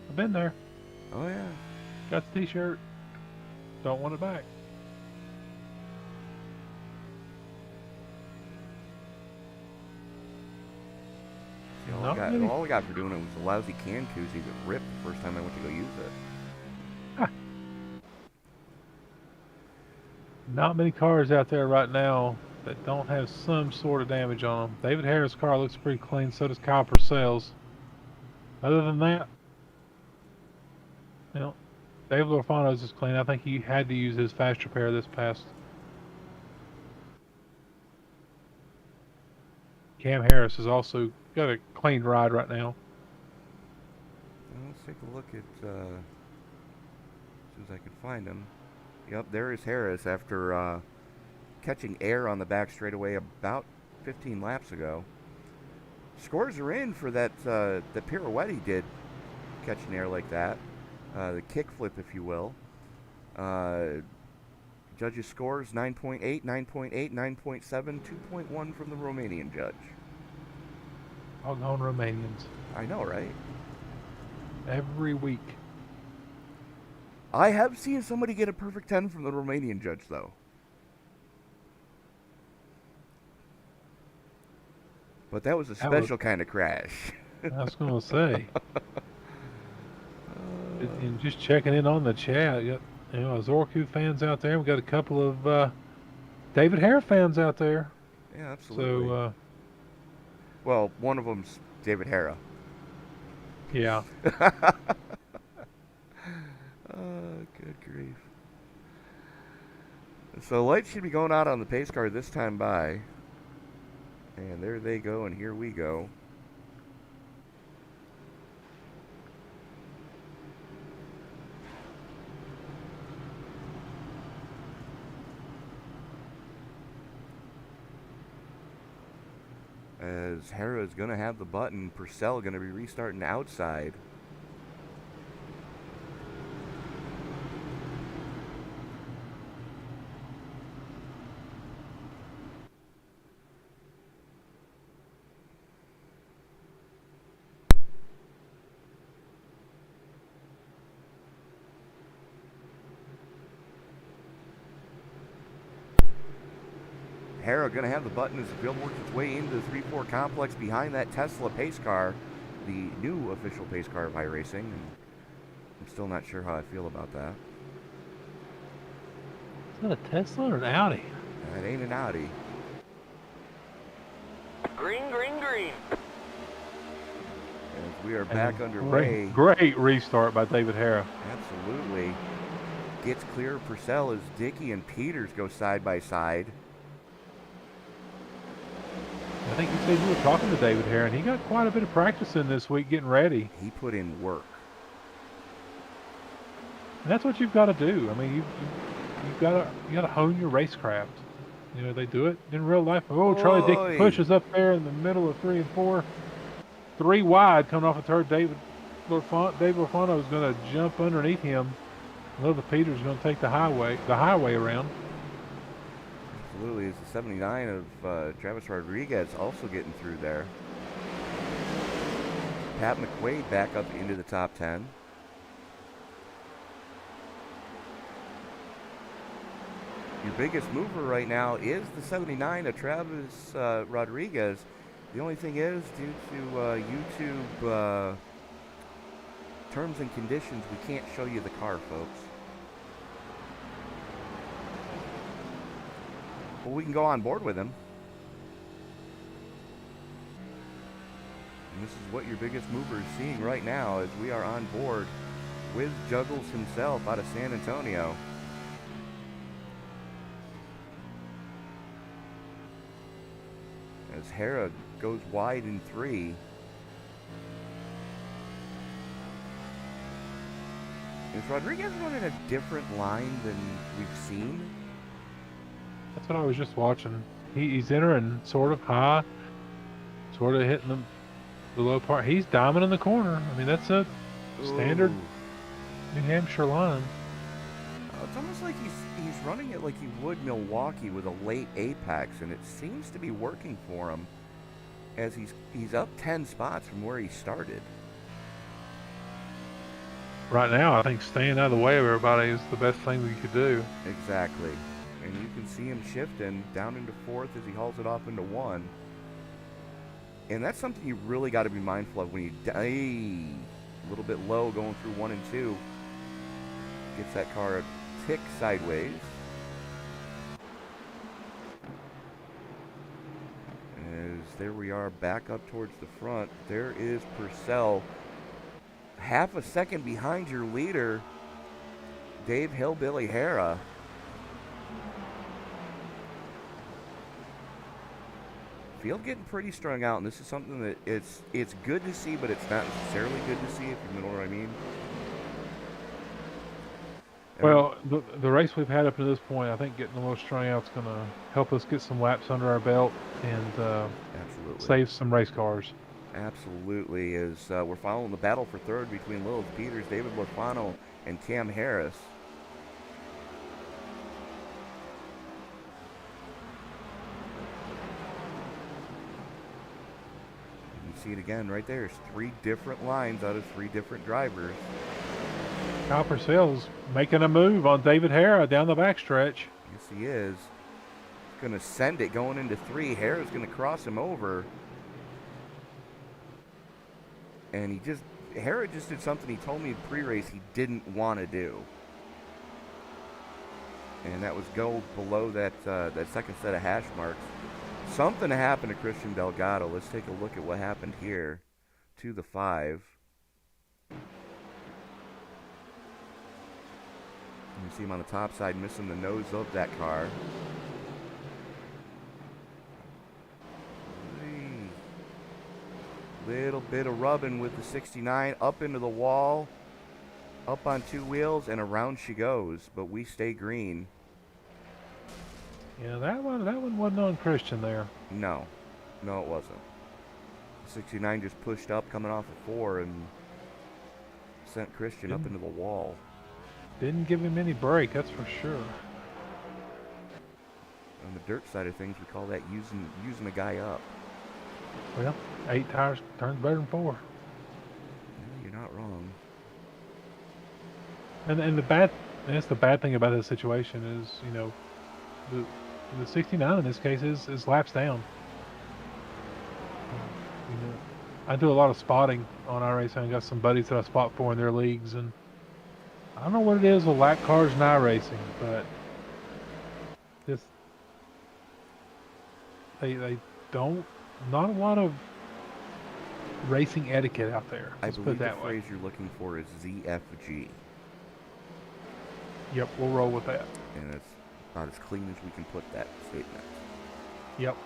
I've been there. Oh, yeah. Got the t-shirt. Don't want it back. See, all we got for doing it was a lousy can koozie that ripped the first time I went to go use it. Huh. Not many cars out there right now that don't have some sort of damage on them. David Harris' car looks pretty clean, so does Kyle Purcell's. Other than that, you know, Dave Lorfano's is clean. I think he had to use his fast repair this past. Cam Harris has also got a clean ride right now. Well, let's take a look at, as soon as I can find him. Yep, there is Harris after catching air on the back straightaway about 15 laps ago. Scores are in for that the pirouette he did, catching air like that. The kickflip, if you will. Judges' scores 9.8, 9.8, 9.7, 2.1 from the Romanian judge. Doggone Romanians. I know, right? Every week. I have seen somebody get a perfect 10 from the Romanian judge, though. But that was a special kind of crash. I was going to say. And just checking in on the chat, you know, Zorku fans out there. We got a couple of David Hare fans out there. Yeah, absolutely. So, well, one of them's David Hare. Yeah. Good grief. So lights should be going out on the pace car this time by. And there they go, and here we go. As Hera is going to have the button, Purcell going to be restarting outside. Hera going to have the button as the field works its way into the 3-4 complex behind that Tesla pace car. the new official pace car of iRacing, and I'm still not sure how I feel about that. Is that a Tesla or an Audi? That ain't an Audi. Green, green, green. As we are back underway. Great restart by David Hara. Absolutely. Gets clear of Purcell as Dickey and Peters go side by side. I think you said you were talking to David Hara, and he got quite a bit of practice in this week getting ready. He put in work. And that's what you've got to do. I mean, you got to hone your racecraft. You know, they do it in real life. Oh, Charlie Dickey pushes up there in the middle of 3 and 4. 3 wide coming off a third. Dave Lofano is going to jump underneath him. Little Peters is going to take the highway around. Absolutely. It's the 79 of Travis Rodriguez also getting through there. Pat McQuaid back up into the top 10. Your biggest mover right now is the 79 of Travis Rodriguez. The only thing is, due to YouTube terms and conditions, we can't show you the car, folks. Well, we can go on board with him. And this is what your biggest mover is seeing right now as we are on board with Juggles himself out of San Antonio. As Hara goes wide in 3. Is Rodriguez running a different line than we've seen? That's what I was just watching. He's entering sort of high, sort of hitting the low part. He's diamond in the corner. I mean, that's a standard New Hampshire line. It's almost like he's running it like he would Milwaukee with a late apex, and it seems to be working for him as he's up 10 spots from where he started. Right now, I think staying out of the way of everybody is the best thing we could do. Exactly. And you can see him shifting down into 4th as he hauls it off into 1. And that's something you really got to be mindful of when you a little bit low going through 1 and 2. Gets that car a tick sideways. As there we are back up towards the front. There is Purcell. Half a second behind your leader, Dave Hillbilly Hara. Field getting pretty strung out, and this is something that it's good to see, but it's not necessarily good to see, if you know what I mean. Well, the race we've had up to this point, I think getting the most strung out is going to help us get some laps under our belt and save some race cars. Absolutely. As we're following the battle for third between Lilith Peters, David Lofano, and Cam Harris. You can see it again right there. It's 3 different lines out of 3 different drivers. Kyle Purcell's making a move on David Hara down the backstretch. Yes, he is. He's going to send it going into 3. Hara's going to cross him over. And Hara just did something he told me in pre-race he didn't want to do. And that was go below that second set of hash marks. Something happened to Christian Delgado. Let's take a look at what happened here to the 5. You see him on the top side missing the nose of that car. Little bit of rubbing with the 69 up into the wall, up on 2 wheels, and around she goes. But we stay green. Yeah, that one wasn't on Christian there. No, it wasn't. The 69 just pushed up coming off of 4 and sent Christian up into the wall. Didn't give him any break, that's for sure. On the dirt side of things, we call that using a guy up. Well, 8 tires turns better than 4. You're not wrong. And that's the bad thing about this situation is, you know, the 69 in this case is laps down. You know, I do a lot of spotting on iRacing. I got some buddies that I spot for in their leagues, and I don't know what it is with lap cars and iRacing, but just they don't, not a lot of racing etiquette out there. I Let's put believe it the that way. phrase you're looking for is ZFG, Yep, we'll roll with that. and it's about as clean as we can put that statement. Yep.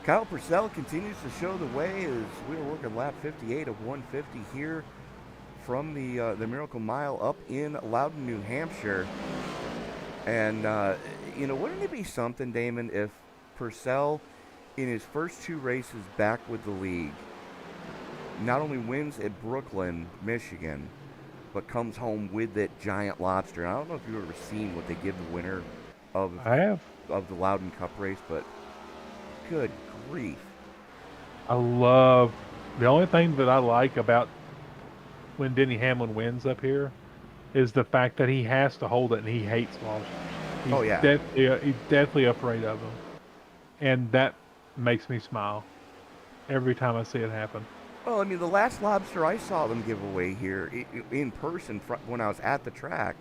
Kyle Purcell continues to show the way as we are working lap 58 of 150 here from the Miracle Mile up in Loudon, New Hampshire. And, wouldn't it be something, Damon, if Purcell, in his first 2 races back with the league, not only wins at Brooklyn, Michigan, but comes home with that giant lobster. And I don't know if you've ever seen what they give the winner of I have. the Loudon Cup race, but good grief. I love, the only thing that I like about when Denny Hamlin wins up here is the fact that he has to hold it and he hates lobsters. Oh, yeah. He's deathly afraid of them. And that makes me smile every time I see it happen. Well, I mean, the last lobster I saw them give away here in person when I was at the track,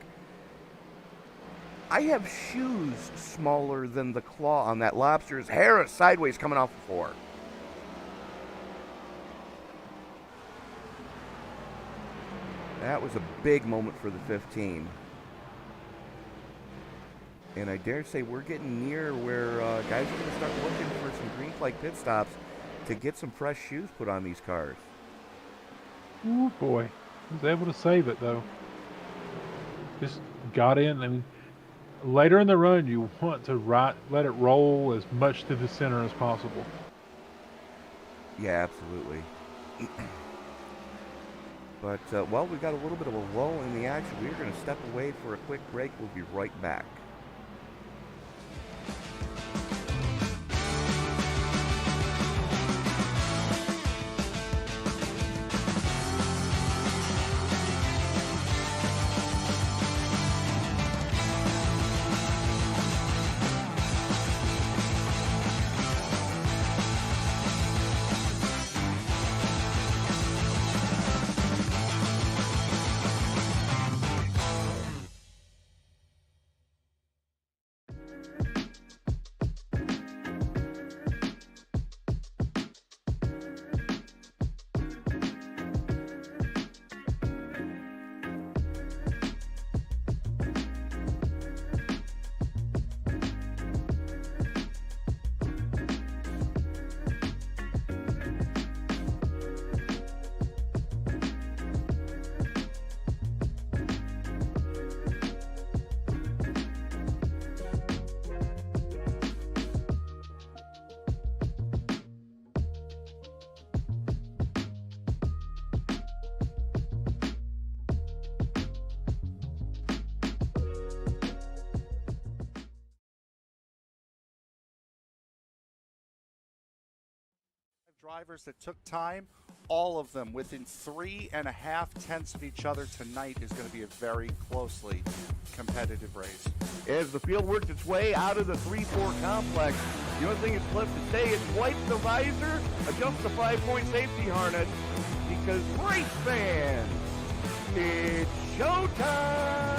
I have shoes smaller than the claw on that lobster's hair is sideways coming off the floor. That was a big moment for the 15. And I dare say we're getting near where guys are going to start looking for some green flag pit stops to get some fresh shoes put on these cars. Ooh, boy. He was able to save it, though. Just got in. I mean, later in the run, you want to let it roll as much to the center as possible. Yeah, absolutely. But while we've got a little bit of a lull in the action, we're going to step away for a quick break. We'll be right back. Drivers that took time, all of them within 3.5 tenths of each other tonight is going to be a very closely competitive race. As the field works its way out of the 3-4 complex, the only thing that's left to say is wipe the visor, adjust the 5-point safety harness, because race fans, it's showtime!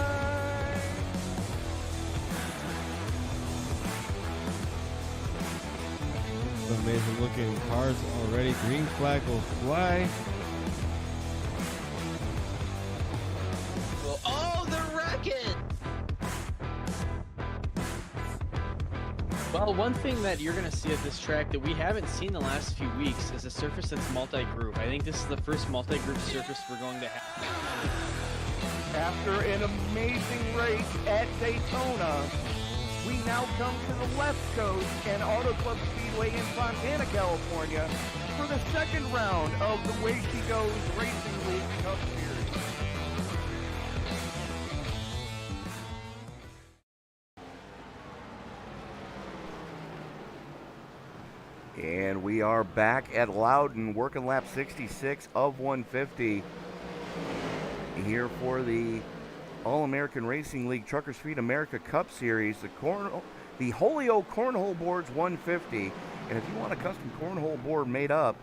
Amazing looking cars already. Green flag will fly. Well, oh, the racket! Well, one thing that you're going to see at this track that we haven't seen the last few weeks is a surface that's multi-group. I think this is the first multi-group surface we're going to have. After an amazing race at Daytona, we now come to the left coast and Auto Club Speedway in Fontana, California for the second round of the Way She Goes Racing League Cup Series. And we are back at Loudon, working lap 66 of 150 here for the All-American Racing League Truckers Feed America Cup Series, the Holio Cornhole Boards 150. And if you want a custom cornhole board made up,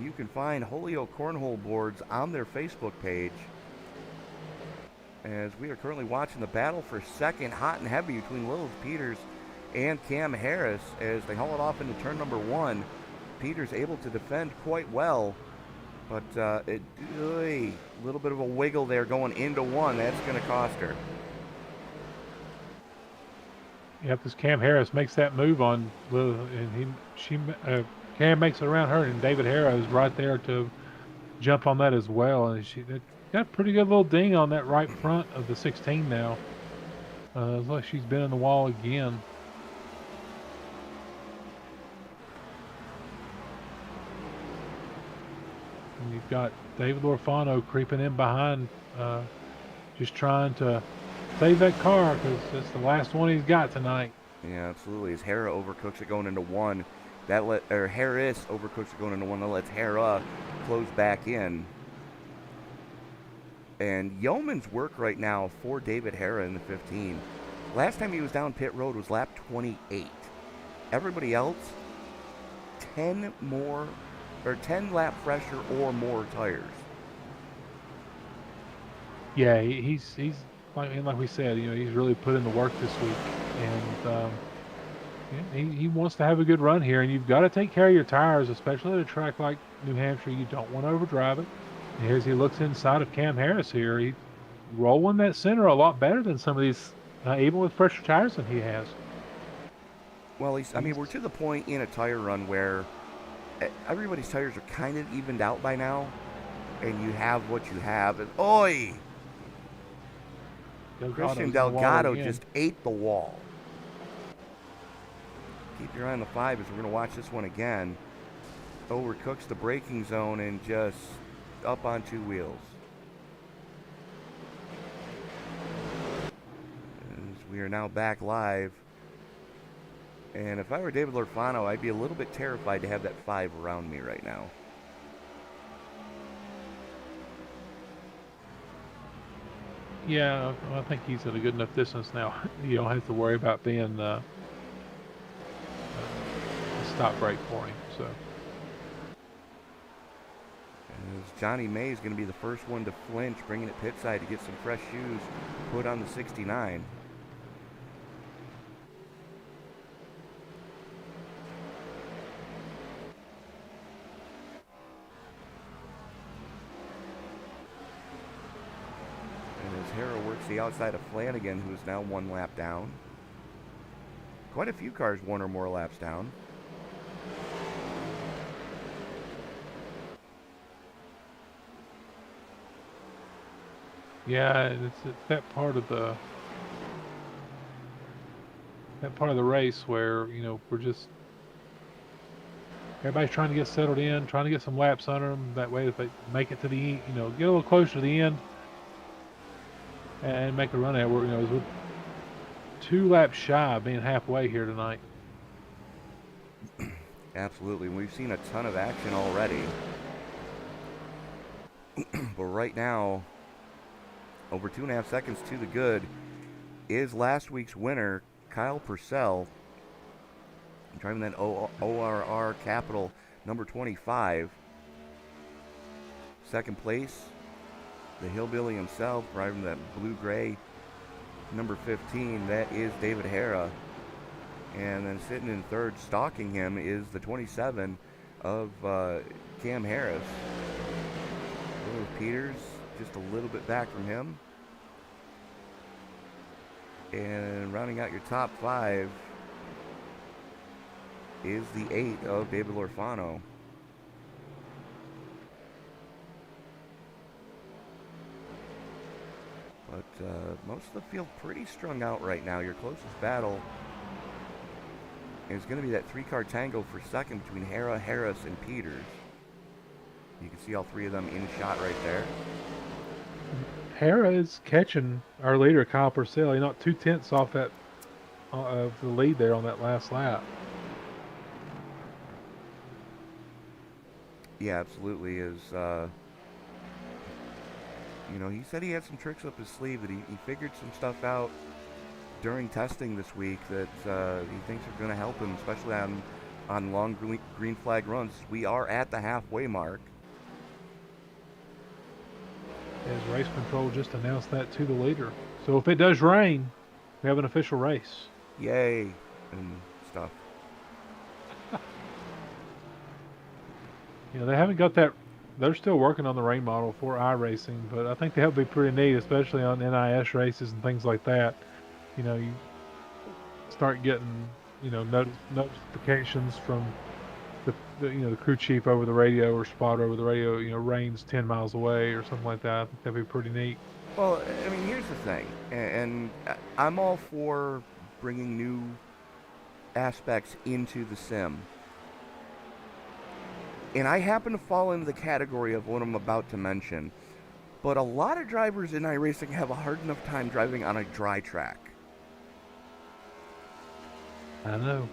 you can find Holio Cornhole boards on their Facebook page. As we are currently watching the battle for second, hot and heavy, between Lilith Peters and Cam Harris as they haul it off into turn number 1. Peters able to defend quite well, but a little bit of a wiggle there going into 1. That's going to cost her. Yep, this Cam Harris makes that move on Lilith, and Cam makes it around her, and David Harrow is right there to jump on that as well. And she got a pretty good little ding on that right front of the 16 now. Looks like she's been in the wall again. And you've got David Lorfano creeping in behind, just trying to save that car because it's the last one he's got tonight. Yeah, absolutely. As Hera overcooks it going into 1, Harris overcooks it going into 1. That lets Hera close back in. And yeoman's work right now for David Hera in the 15. Last time he was down pit road was lap 28. Everybody else, 10 lap fresher or more tires. Yeah, he's like we said, he's really put in the work this week, and he wants to have a good run here. And you've got to take care of your tires, especially at a track like New Hampshire. You don't want to overdrive it. And here's he looks inside of Cam Harris here. He's rolling that center a lot better than some of these, even with fresher tires than he has. Well, we're to the point in a tire run where everybody's tires are kind of evened out by now, and you have what you have. And Christian Delgado just ate the wall. Keep your eye on the 5 as we're going to watch this one again. Overcooks the braking zone and just up on 2 wheels. As we are now back live. And if I were David Lorfano, I'd be a little bit terrified to have that 5 around me right now. Yeah, I think he's at a good enough distance now. You don't have to worry about being a stop break for him. So, as Johnny May is going to be the first one to flinch, bringing it pit side to get some fresh shoes put on the 69. Hera works the outside of Flanagan, who is now 1 lap down. Quite a few cars 1 or more laps down. yeah, it's that part of the race where we're just everybody's trying to get settled in, trying to get some laps under them. That way, if they make it to the get a little closer to the end. And make a run at it. We're 2 laps shy of being halfway here tonight. Absolutely. We've seen a ton of action already. But right now, over 2.5 seconds to the good, is last week's winner, Kyle Purcell, driving that ORR Capital number 25. Second place, the Hillbilly himself, driving that blue-gray number 15. That is David Hera. And then sitting in third, stalking him, is the 27 of Cam Harris. Peters just a little bit back from him. And rounding out your top 5 is the 8 of David Lorfano. But most of the field pretty strung out right now. Your closest battle is going to be that 3-car tango for second between Hera, Harris, and Peters. You can see all 3 of them in shot right there. Hera is catching our leader, Kyle Purcell. He's not 2/10 off that of the lead there on that last lap. Yeah, absolutely. He said he had some tricks up his sleeve, that he figured some stuff out during testing this week that he thinks are going to help him, especially on long green flag runs. We are at the halfway mark. As race control just announced that to the leader. So if it does rain, we have an official race. Yay, and stuff. They haven't got that. They're still working on the rain model for iRacing, but I think that would be pretty neat, especially on NIS races and things like that. You start getting, notifications from the crew chief over the radio or spotter over the radio, rain's 10 miles away or something like that. I think that'd be pretty neat. Well, I mean, here's the thing, and I'm all for bringing new aspects into the sim. And I happen to fall into the category of what I'm about to mention, but a lot of drivers in iRacing have a hard enough time driving on a dry track. I know.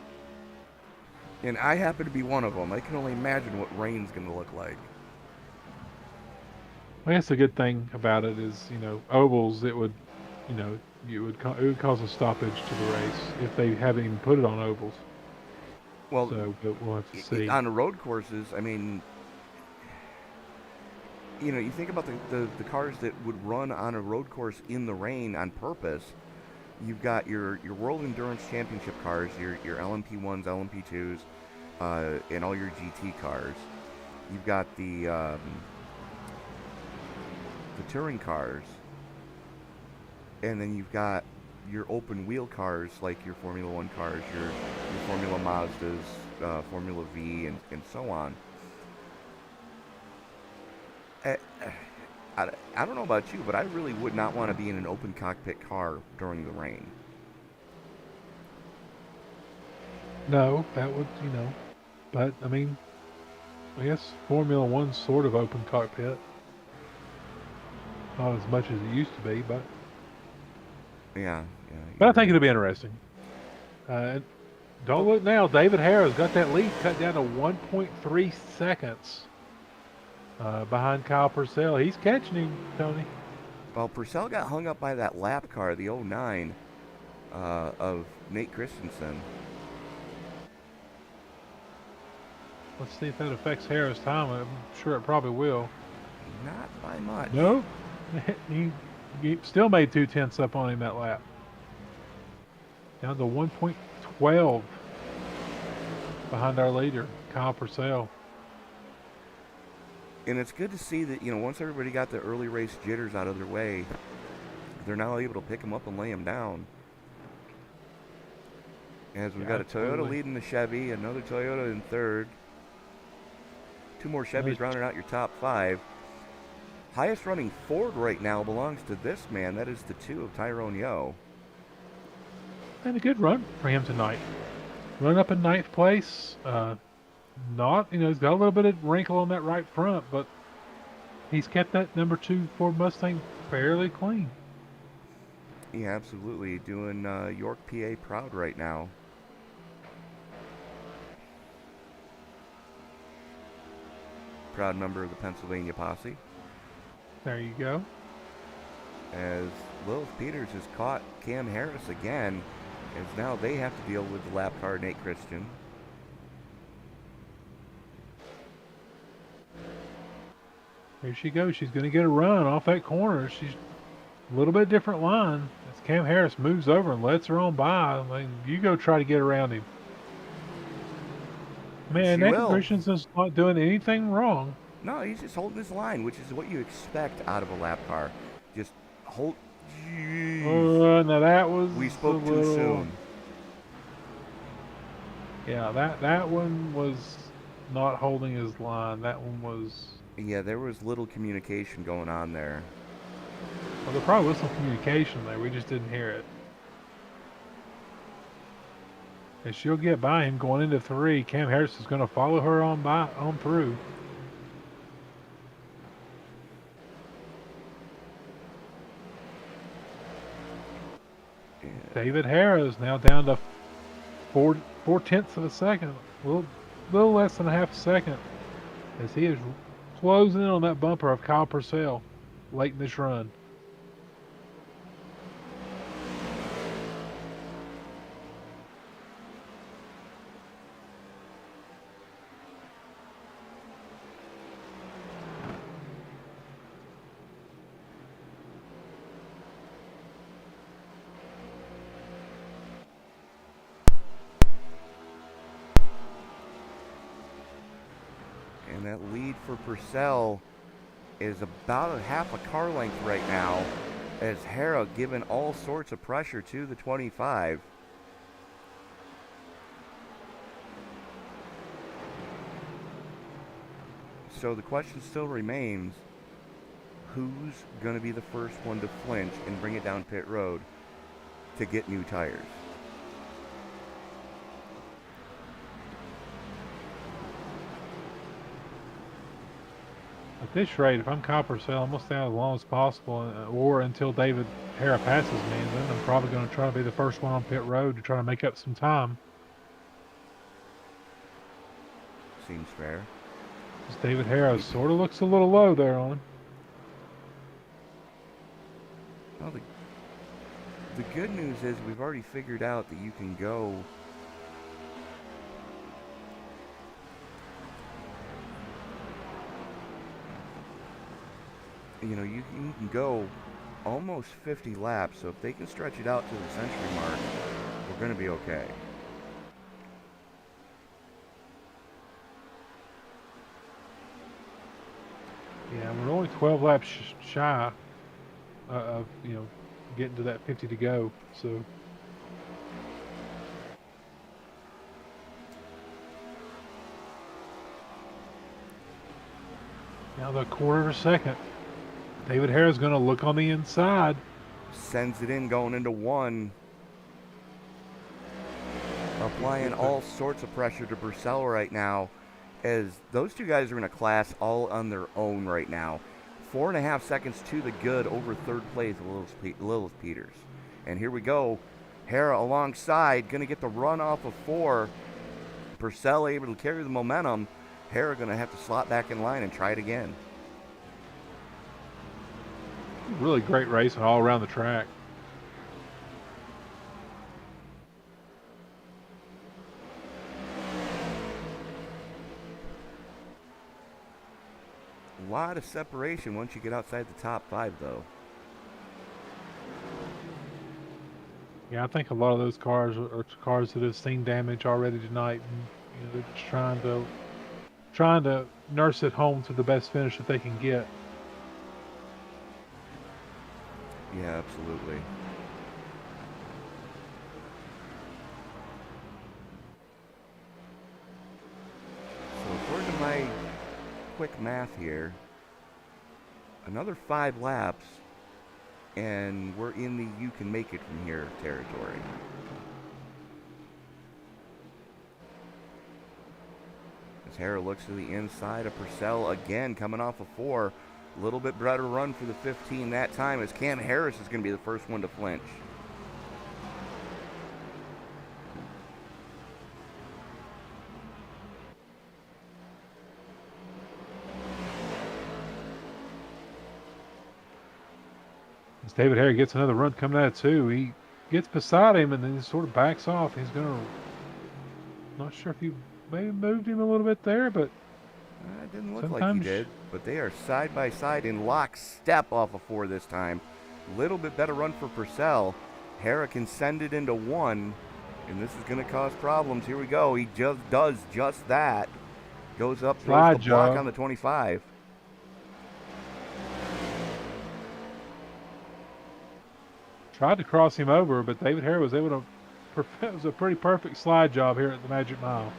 And I happen to be one of them. I can only imagine what rain's going to look like. I guess the good thing about it is, ovals, it would cause a stoppage to the race if they haven't even put it on ovals. Well, so but we'll have to see. On the road courses, I mean, you think about the cars that would run on a road course in the rain on purpose. You've got your World Endurance Championship cars, your LMP1s, LMP2s, and all your GT cars. You've got the touring cars, and then you've got your open wheel cars like your Formula One cars, your Formula Mazdas, Formula V, and so on. I don't know about you, but I really would not want to be in an open cockpit car during the rain. No, that would, but I mean, I guess Formula One's sort of open cockpit. Not as much as it used to be, but Yeah. But I think it'll be interesting. Don't look now. David Harrow's got that lead cut down to 1.3 seconds behind Kyle Purcell. He's catching him, Tony. Well, Purcell got hung up by that lap car, the 09 of Nate Christensen. Let's see if that affects Harrow's time. I'm sure it probably will. Not by much. Nope. He still made 2/10 up on him that lap. Down to 1.12 behind our leader, Kyle Purcell. And it's good to see that, once everybody got the early race jitters out of their way, they're now able to pick him up and lay him down. As we've got a Toyota leading the Chevy, another Toyota in third. Two more Chevys rounding out your top five. Highest running Ford right now belongs to this man. That is the 2 of Tyrone Yo. And a good run for him tonight. Run up in 9th place. He's got a little bit of wrinkle on that right front, but he's kept that number 2 Ford Mustang fairly clean. Yeah, absolutely. Doing York, PA proud right now. Proud member of the Pennsylvania Posse. There you go. As Lilith Peters has caught Cam Harris again, as now they have to deal with the lap car Nate Christian. Here she goes. She's going to get a run off that corner. She's a little bit different line. As Cam Harris moves over and lets her on by. I mean, you go try to get around him. Man, Nate Christensen's not doing anything wrong. No, he's just holding his line, which is what you expect out of a lap car. Just hold. Now that was. We spoke too soon. Yeah, that one was not holding his line. That one was. Yeah, there was little communication going on there. Well, there probably was some communication there. We just didn't hear it. And she'll get by him going into 3. Cam Harris is going to follow her on through. Yeah. David Harris now down to 4/10 of a second. A little less than a half a second as he is closing in on that bumper of Kyle Purcell late in this run. that lead for Purcell is about a half a car length right now, as Hera giving all sorts of pressure to the 25. So the question still remains, who's going to be the first one to flinch and bring it down pit road to get new tires? At this rate, if I'm Kyle Purcell, I'm going to stay out as long as possible, or until David Hara passes me, and then I'm probably going to try to be the first one on pit road to try to make up some time. Seems fair. Because David Hara sort of looks a little low there on him. Well, the good news is we've already figured out that you can go you can go almost 50 laps, so if they can stretch it out to the century mark, we're going to be okay. Yeah, we're only 12 laps shy of, getting to that 50 to go, so. Now the quarter of a second. David Hara's going to look on the inside. Sends it in going into one. Applying all sorts of pressure to Purcell right now, as those two guys are in a class all on their own right now. 4.5 seconds to the good over third place, Lilith Peters. And here we go. Hara alongside, going to get the run off of 4. Purcell able to carry the momentum. Hara going to have to slot back in line and try it again. Really great racing all around the track. A lot of separation once you get outside the top 5, though. Yeah, I think a lot of those cars are cars that have seen damage already tonight, and they're just trying to nurse it home to the best finish that they can get. Yeah, absolutely. So according to my quick math here, another 5 laps, and we're in the you can make it from here territory. As Hara looks to the inside of Purcell again, coming off of 4. A little bit better run for the 15 that time, as Cam Harris is going to be the first one to flinch. As David Hara gets another run coming at it too, he gets beside him and then he sort of backs off. He's going to, not sure if he maybe moved him a little bit there, but it didn't look like he did, but they are side by side in lockstep off of 4 this time. Little bit better run for Purcell. Hara can send it into 1, and this is going to cause problems. Here we go. He just does just that. Goes up, throws the block on the 25. Tried to cross him over, but David Hara was able to. It was a pretty perfect slide job here at the Magic Mile.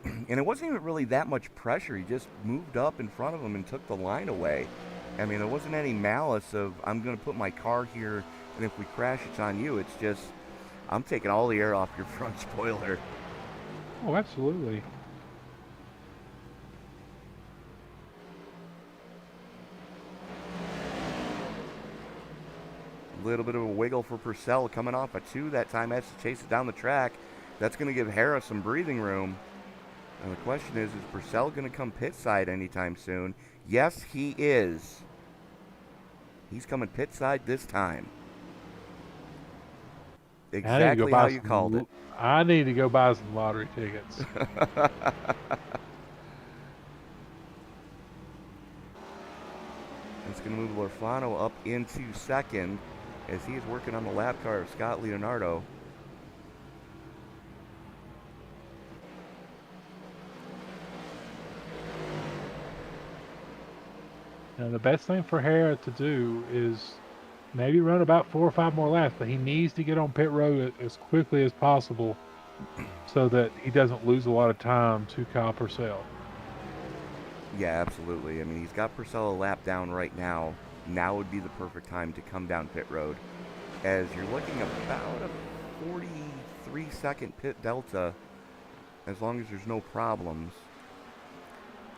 And it wasn't even really that much pressure. He just moved up in front of him and took the line away. I mean, there wasn't any malice of, I'm going to put my car here, and if we crash, it's on you. It's just, I'm taking all the air off your front spoiler. Oh, absolutely. A little bit of a wiggle for Purcell coming off a 2 that time. Has to chase it down the track. That's going to give Hara some breathing room. And the question is Purcell going to come pit side anytime soon? Yes, he is. He's coming pit side this time. Exactly how you called it. I need to go buy some lottery tickets. It's going to move Lorfano up into second as he is working on the lap car of Scott Leonardo. Now, the best thing for Hera to do is maybe run about 4 or 5 more laps, but he needs to get on pit road as quickly as possible so that he doesn't lose a lot of time to Kyle Purcell. Yeah, absolutely. I mean, he's got Purcell a lap down right now. Now would be the perfect time to come down pit road, as you're looking about a 43-second pit delta, as long as there's no problems.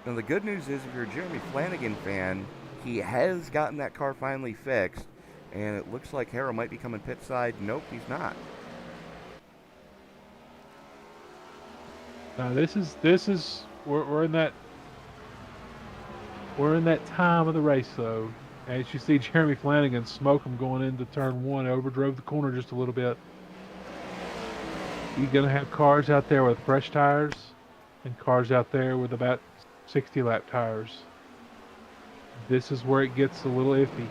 Now, the good news is, if you're a Jeremy Flanagan fan, he has gotten that car finally fixed, and it looks like Hera might be coming pit side. Nope, he's not. Now, this is we're in that time of the race, though. As you see Jeremy Flanagan smoke him going into turn 1, overdrove the corner just a little bit. You're going to have cars out there with fresh tires and cars out there with about 60 lap tires. This is where it gets a little iffy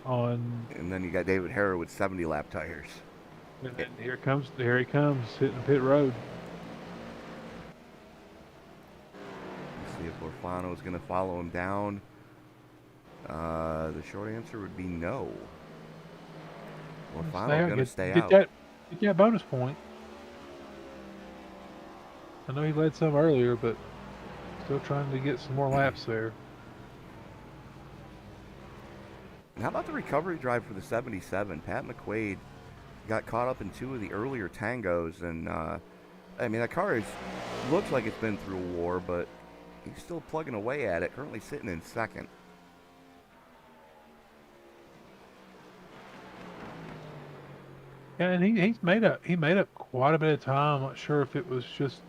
on. And then you got David Hera with 70 lap tires. And then here he comes hitting the pit road. Let's see if Lorfano is going to follow him down. The short answer would be no. Lorfano's going to stay out. Get that bonus point. I know he led some earlier, but still trying to get some more laps there. And how about the recovery drive for the 77? Pat McQuaid got caught up in 2 of the earlier tangos, and I mean, that car looks like it's been through a war, but he's still plugging away at it, currently sitting in second. Yeah, and he made up quite a bit of time. I'm not sure if it was just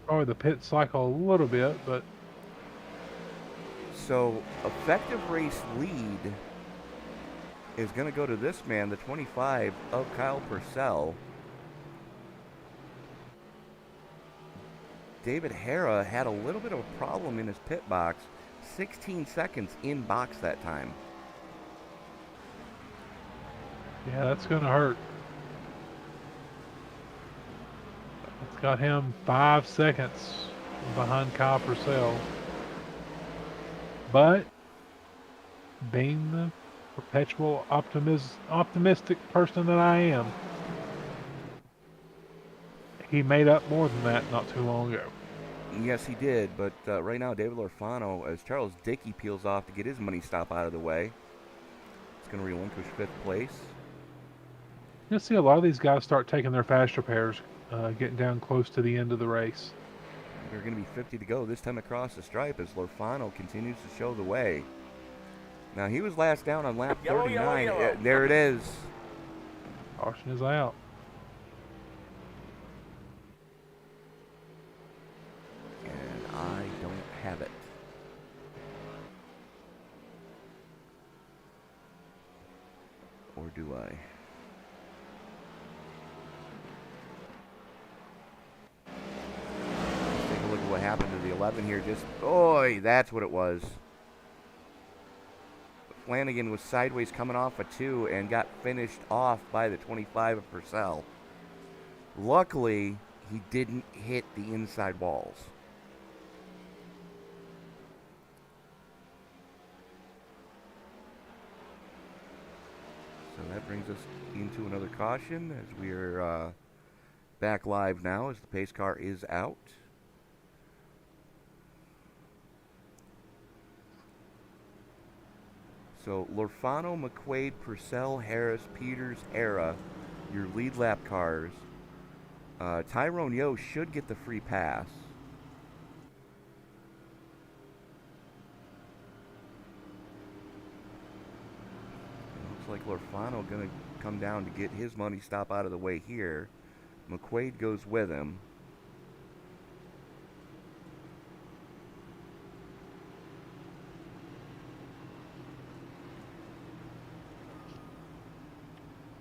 probably the pit cycle a little bit, but so effective race lead is going to go to this man, the 25 of Kyle Purcell. David Hera had a little bit of a problem in his pit box. 16 seconds in box that time. yeah, that's going to hurt. It's got him 5 seconds behind Kyle Purcell. But being the perpetual optimistic person that I am, he made up more than that not too long ago. Yes, he did, but right now David Lorfano, as Charles Dickey peels off to get his money stop out of the way, is going to relinquish 5th place. You'll see a lot of these guys start taking their fast repairs, getting down close to the end of the race. They're going to be 50 to go this time across the stripe as Lorfano continues to show the way. Now, he was last down on lap 39. Yellow. There it is. Caution is out. And I don't have it. Or do I? What happened to the 11 here? Just, that's what it was. Flanagan was sideways coming off a 2 and got finished off by the 25 of Purcell. Luckily, he didn't hit the inside walls. So that brings us into another caution as we are back live now as the pace car is out. So Lorfano, McQuaid, Purcell, Harris, Peters, Hera, your lead lap cars. Tyrone Yo should get the free pass. Looks like Lorfano going to come down to get his money stop out of the way here. McQuaid goes with him.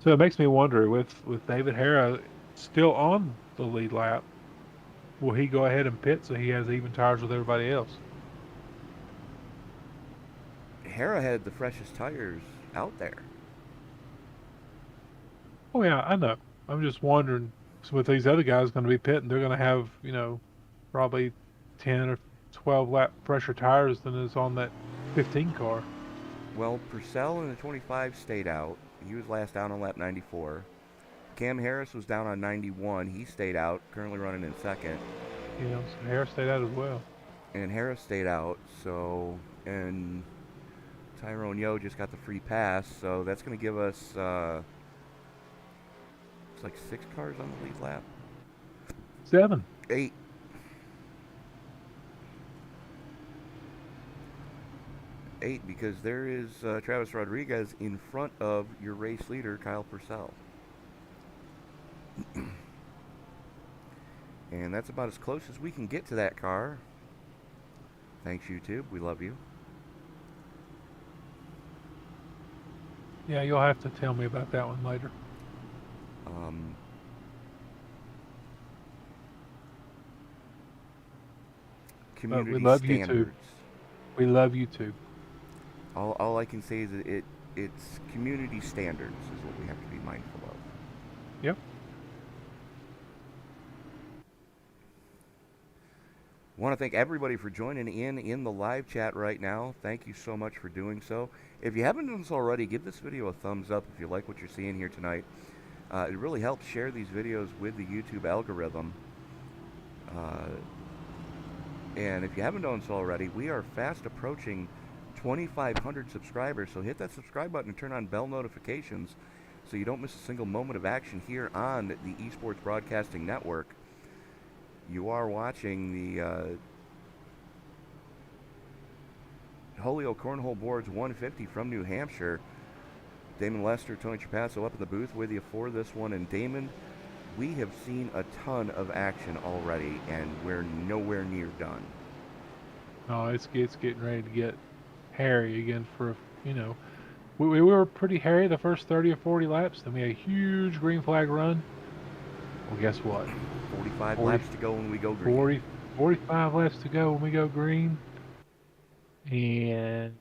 So it makes me wonder, with David Hera still on the lead lap, will he go ahead and pit so he has even tires with everybody else? Hera had the freshest tires out there. Oh yeah, I know. I'm just wondering, so with these other guys going to be pitting, they're going to have, probably 10 or 12 lap fresher tires than is on that 15 car. Well, Purcell in the 25 stayed out. He was last down on lap 94. Cam Harris was down on 91. He stayed out, currently running in second. You know, so Harris stayed out as well. And Harris stayed out, and Tyrone Yo just got the free pass, so that's going to give us, it's like 6 cars on the lead lap. 7. 8. 8, because there is Travis Rodriguez in front of your race leader, Kyle Purcell. And that's about as close as we can get to that car. Thanks, YouTube. We love you. Yeah, you'll have to tell me about that one later. Community we love standards. YouTube. We love YouTube. All I can say is that it's community standards is what we have to be mindful of. Yep. Want to thank everybody for joining in the live chat right now. Thank you so much for doing so. If you haven't done so already, give this video a thumbs up if you like what you're seeing here tonight. It really helps share these videos with the YouTube algorithm. And if you haven't done so already, we are fast approaching 2,500 subscribers. So hit that subscribe button and turn on bell notifications so you don't miss a single moment of action here on the eSports Broadcasting Network. You are watching the Holio Cornhole Boards 150 from New Hampshire. Damon Lester, Tony Trapasso up in the booth with you for this one. And Damon, we have seen a ton of action already, and we're nowhere near done. Oh, it's getting ready to get hairy again for, we were pretty hairy the first 30 or 40 laps. Then we had a huge green flag run. Well, guess what? 45 laps to go when we go green. 45 laps to go when we go green. And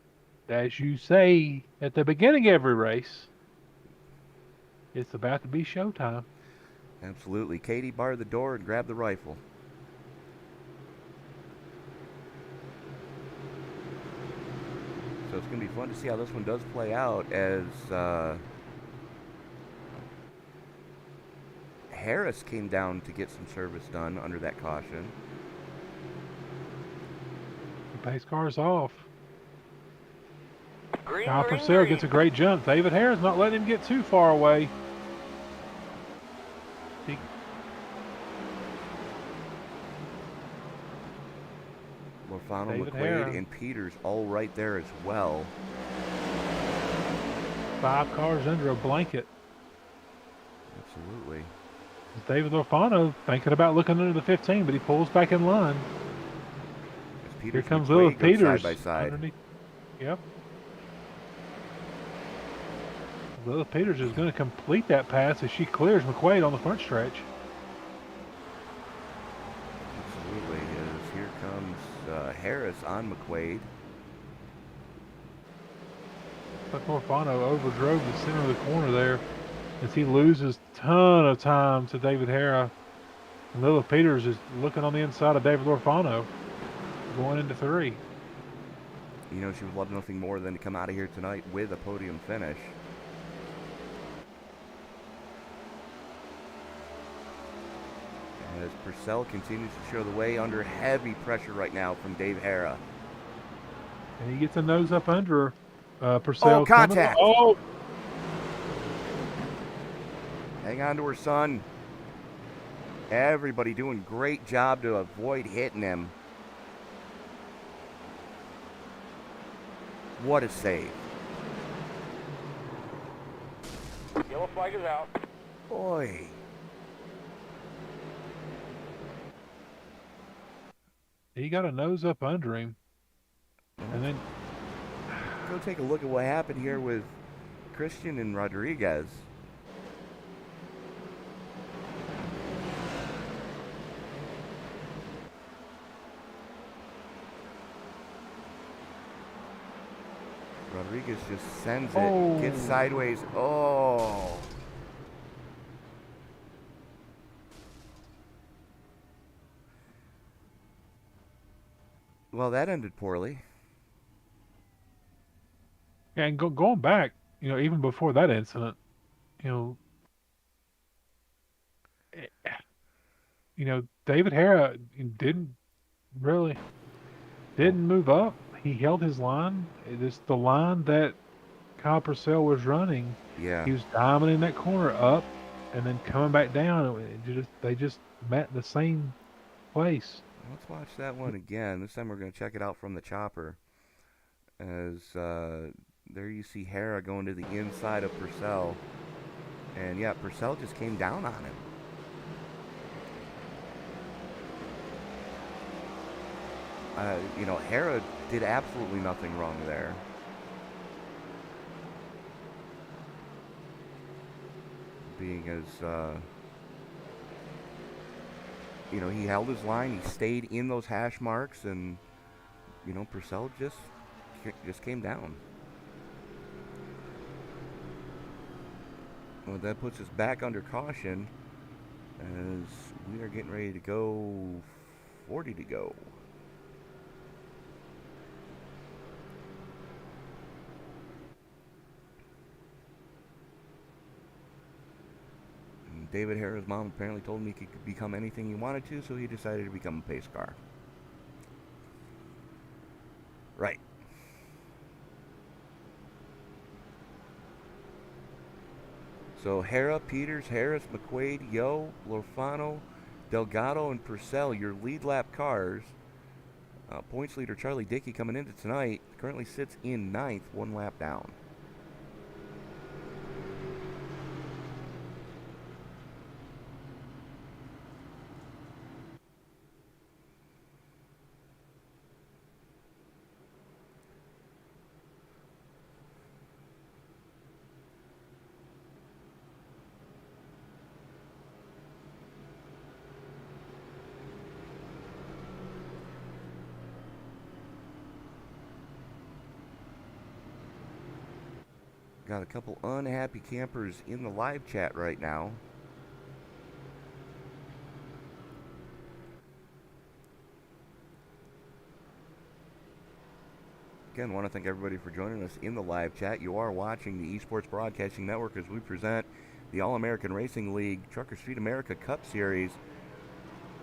as you say at the beginning of every race, it's about to be showtime. Absolutely. Katie, bar the door and grab the rifle. So it's going to be fun to see how this one does play out as Harris came down to get some service done under that caution. The pace car's off. Kyle Purcell gets a great jump. David Harris not letting him get too far away. Lofano, McQuaid, and Peters all right there as well. 5 cars under a blanket. Absolutely. David Lofano thinking about looking under the 15, but he pulls back in line. Here comes Lilith Peters. Side by side. Underneath. Yep. Lilith Peters is going to complete that pass as she clears McQuaid on the front stretch. Absolutely. As here comes Harris on McQuaid. But Lofano overdrove the center of the corner there as he loses a ton of time to David Harris. And Lilith Peters is looking on the inside of David Lofano going into 3. You know, she would love nothing more than to come out of here tonight with a podium finish. As Purcell continues to show the way under heavy pressure right now from Dave Hara. And he gets a nose up under Purcell. Oh, contact. Oh! Hang on to her, son. Everybody doing great job to avoid hitting him. What a save. Yellow flag is out. Boy. He got a nose up under him. And then Go take a look at what happened here with Christian and Rodriguez. Rodriguez just sends it, Oh. gets sideways. Oh. Well, that ended poorly. Yeah, and going back, even before that incident, you know, eh, David Hara really didn't move up. He held his line. It is the line that Kyle Purcell was running. Yeah. He was diving in that corner up and then coming back down. They just met the same place. Let's watch that one again. This time we're going to check it out from the chopper. As there you see Hara going to the inside of Purcell. And yeah, Purcell just came down on him. Hara did absolutely nothing wrong there. Being as, he held his line, he stayed in those hash marks, and, Purcell just came down. Well, that puts us back under caution as we are getting ready to go 40 to go. David Hara's mom apparently told him he could become anything he wanted to, so he decided to become a pace car. Right. So Hara, Peters, Harris, McQuaid, Yo, Lofano, Delgado, and Purcell, your lead lap cars. Points leader Charlie Dickey coming into tonight currently sits in 9th, 1 lap down. Got a couple unhappy campers in the live chat right now. Again, want to thank everybody for joining us in the live chat. You are watching the eSports Broadcasting Network as we present the All-American Racing League Trucker Street America Cup Series.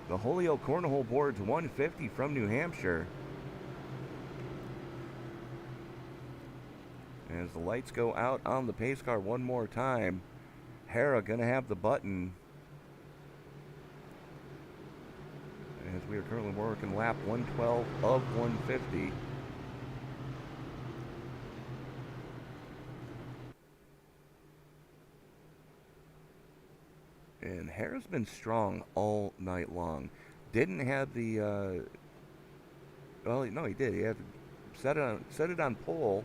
The Holio Cornhole Boards 150 from New Hampshire. As the lights go out on the pace car one more time, Hara going to have the button. As we are currently working lap 112 of 150. And Hara's been strong all night long. Didn't have the, well, no, he did. He had set it on pole.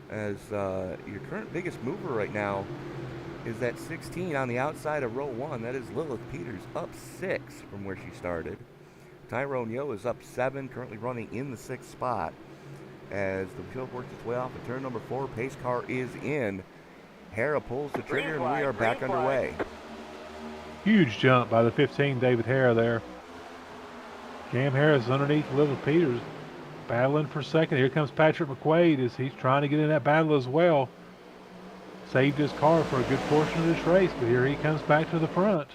As your current biggest mover right now is that 16 on the outside of row 1. That is Lilith Peters, up 6 from where she started. Tyrone Yo is up 7, currently running in the 6th spot. As the field works its way off of turn number 4, pace car is in. Hara pulls the trigger, and we are back underway. Huge jump by the 15, David Hara there. Cam Harris underneath Lilith Peters, battling for second. Here comes Patrick McQuaid as he's trying to get in that battle as well. Saved his car for a good portion of this race, but here he comes back to the front.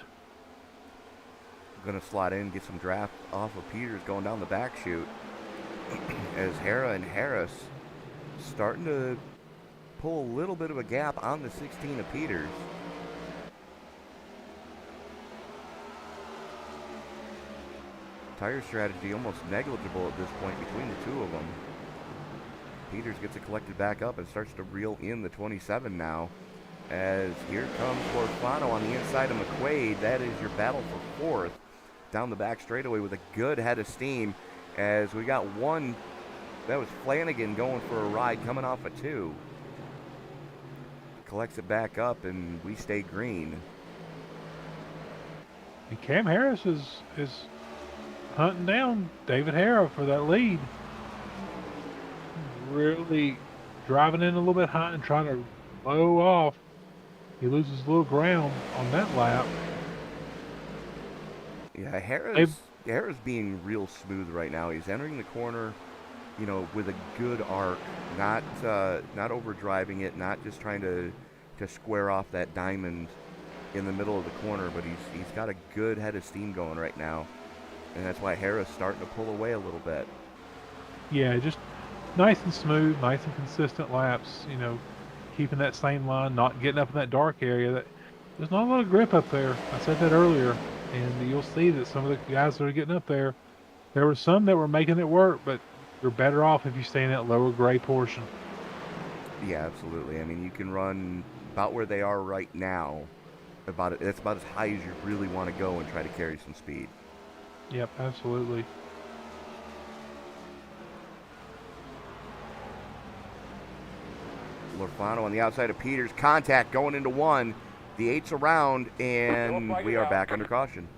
Going to slide in, get some draft off of Peters going down the back chute. As Hara and Harris starting to pull a little bit of a gap on the 16 of Peters. Tire strategy almost negligible at this point between the two of them. Peters gets it collected back up and starts to reel in the 27 now. As here comes Lofano on the inside of McQuaid. That is your battle for 4th. Down the back straightaway with a good head of steam. As we got one, that was Flanagan going for a ride coming off a 2. Collects it back up and we stay green. And Cam Harris is hunting down David Hara for that lead. Really driving in a little bit high and trying to blow off. He loses a little ground on that lap. Yeah, Harris being real smooth right now. He's entering the corner. with a good arc, not overdriving it, not just trying to square off that diamond in the middle of the corner, but he's got a good head of steam going right now, and that's why Harris starting to pull away a little bit. Yeah, just nice and smooth, nice and consistent laps. Keeping that same line, not getting up in that dark area. There's not a lot of grip up there. I said that earlier, and you'll see that some of the guys that are getting up there, there were some that were making it work, but you're better off if you stay in that lower gray portion. Yeah, absolutely. I mean, you can run about where they are right now. That's about as high as you really want to go and try to carry some speed. Yep, absolutely. Lorfano on the outside of Peters. Contact going into one. The 8's around, and we are back under caution.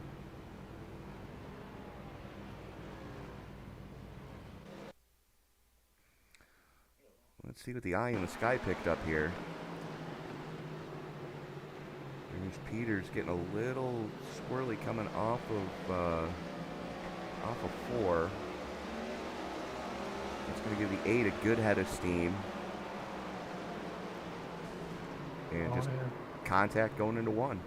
Let's see what the eye in the sky picked up here. There's Peters getting a little squirrely coming off of 4. That's going to give the 8 a good head of steam. And just contact going into 1.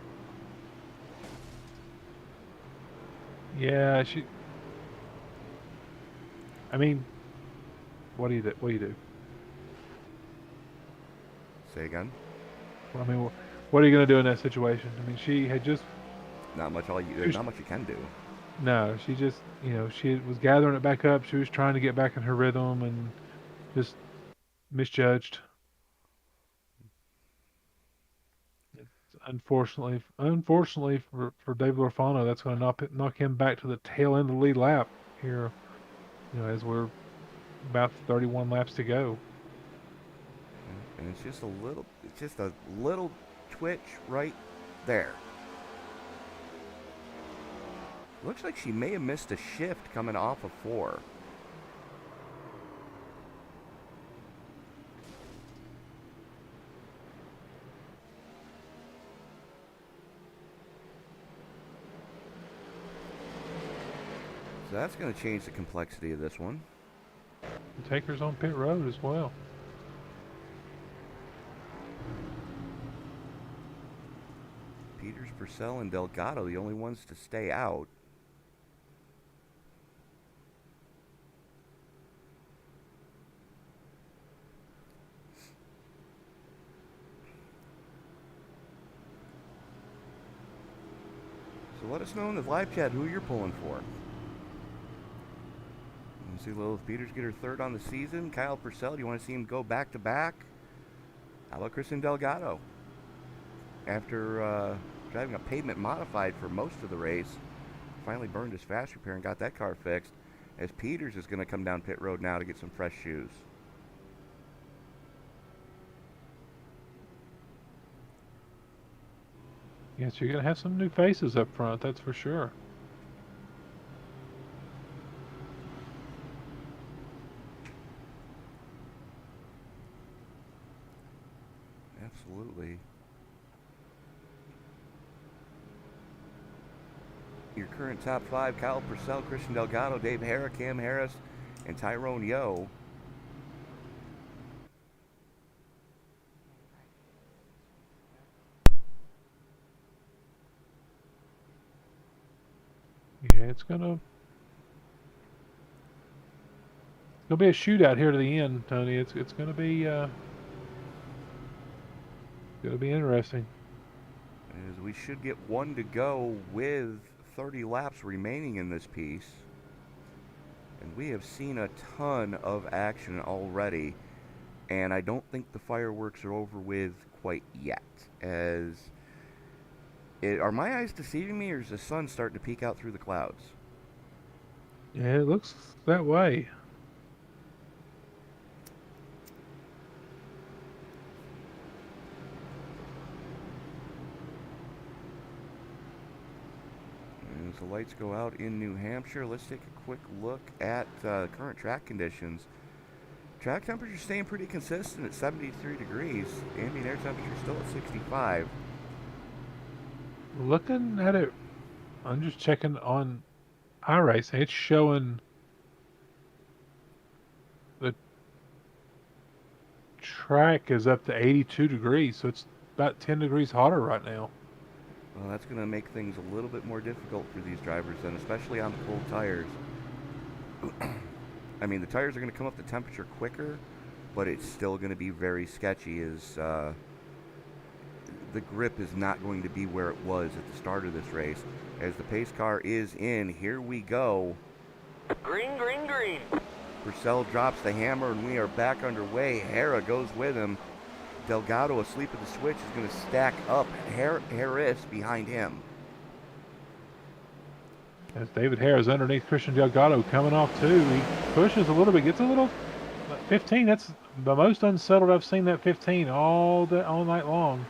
Yeah, I mean, what do you do? Say again? I mean, what are you going to do in that situation? I mean, she had just... Not much you can do. No, she just, she was gathering it back up. She was trying to get back in her rhythm and just misjudged. Unfortunately for Dave Lorfano, that's going to knock him back to the tail end of the lead lap here, as we're about 31 laps to go. And it's just a little twitch right there. Looks like she may have missed a shift coming off of 4. So that's going to change the complexity of this one. Taker's on pit road as well. Peters, Purcell, and Delgado, the only ones to stay out. So let us know in the live chat who you're pulling for. You see Lilith Peters get her 3rd on the season. Kyle Purcell, do you want to see him go back-to-back? How about Kristen Delgado? After driving a pavement modified for most of the race, finally burned his fast repair and got that car fixed, as Peters is going to come down pit road now to get some fresh shoes. Yes, you're going to have some new faces up front, that's for sure. Absolutely. Your current top 5, Kyle Purcell, Christian Delgado, Dave Harra, Cam Harris, and Tyrone Yo. Yeah, it's gonna be a shootout here to the end, Tony. It's gonna be interesting. As we should get 1 to go with 30 laps remaining in this piece. And we have seen a ton of action already. And I don't think the fireworks are over with quite yet. Are my eyes deceiving me, or is the sun starting to peek out through the clouds? Yeah, it looks that way. As the lights go out in New Hampshire, let's take a quick look at current track conditions. Track temperature staying pretty consistent at 73 degrees. Ambient air temperature still at 65. Looking at it, I'm just checking on iRacing. It's showing the track is up to 82 degrees, so it's about 10 degrees hotter right now. Well, that's going to make things a little bit more difficult for these drivers, and especially on the cold tires. I mean, the tires are going to come up to temperature quicker, but it's still going to be very sketchy as the grip is not going to be where it was at the start of this race. As the pace car is in, here we go. Green, green, green. Purcell drops the hammer, and we are back underway. Hera goes with him. Delgado, asleep at the switch, is going to stack up Harris behind him. As David Harris underneath Christian Delgado coming off too. He pushes a little bit, gets a little 15. That's the most unsettled I've seen that 15 all night long.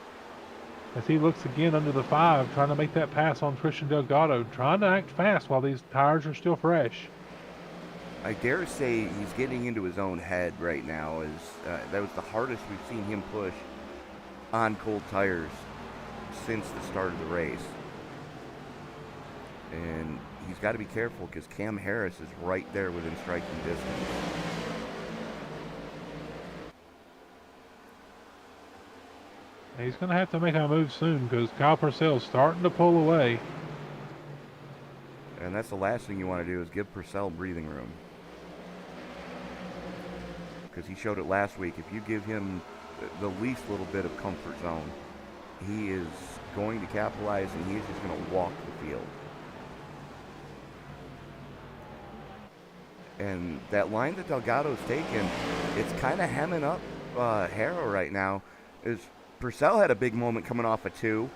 As he looks again under the 5, trying to make that pass on Christian Delgado, trying to act fast while these tires are still fresh. I dare say he's getting into his own head right now. That was the hardest we've seen him push on cold tires since the start of the race. And he's got to be careful because Cam Harris is right there within striking distance. He's going to have to make a move soon because Kyle Purcell's starting to pull away. And that's the last thing you want to do is give Purcell breathing room. Because he showed it last week. If you give him the least little bit of comfort zone, he is going to capitalize and he is just going to walk the field. And that line that Delgado's taken, it's kind of hemming up Harrow right now. Purcell had a big moment coming off a 2.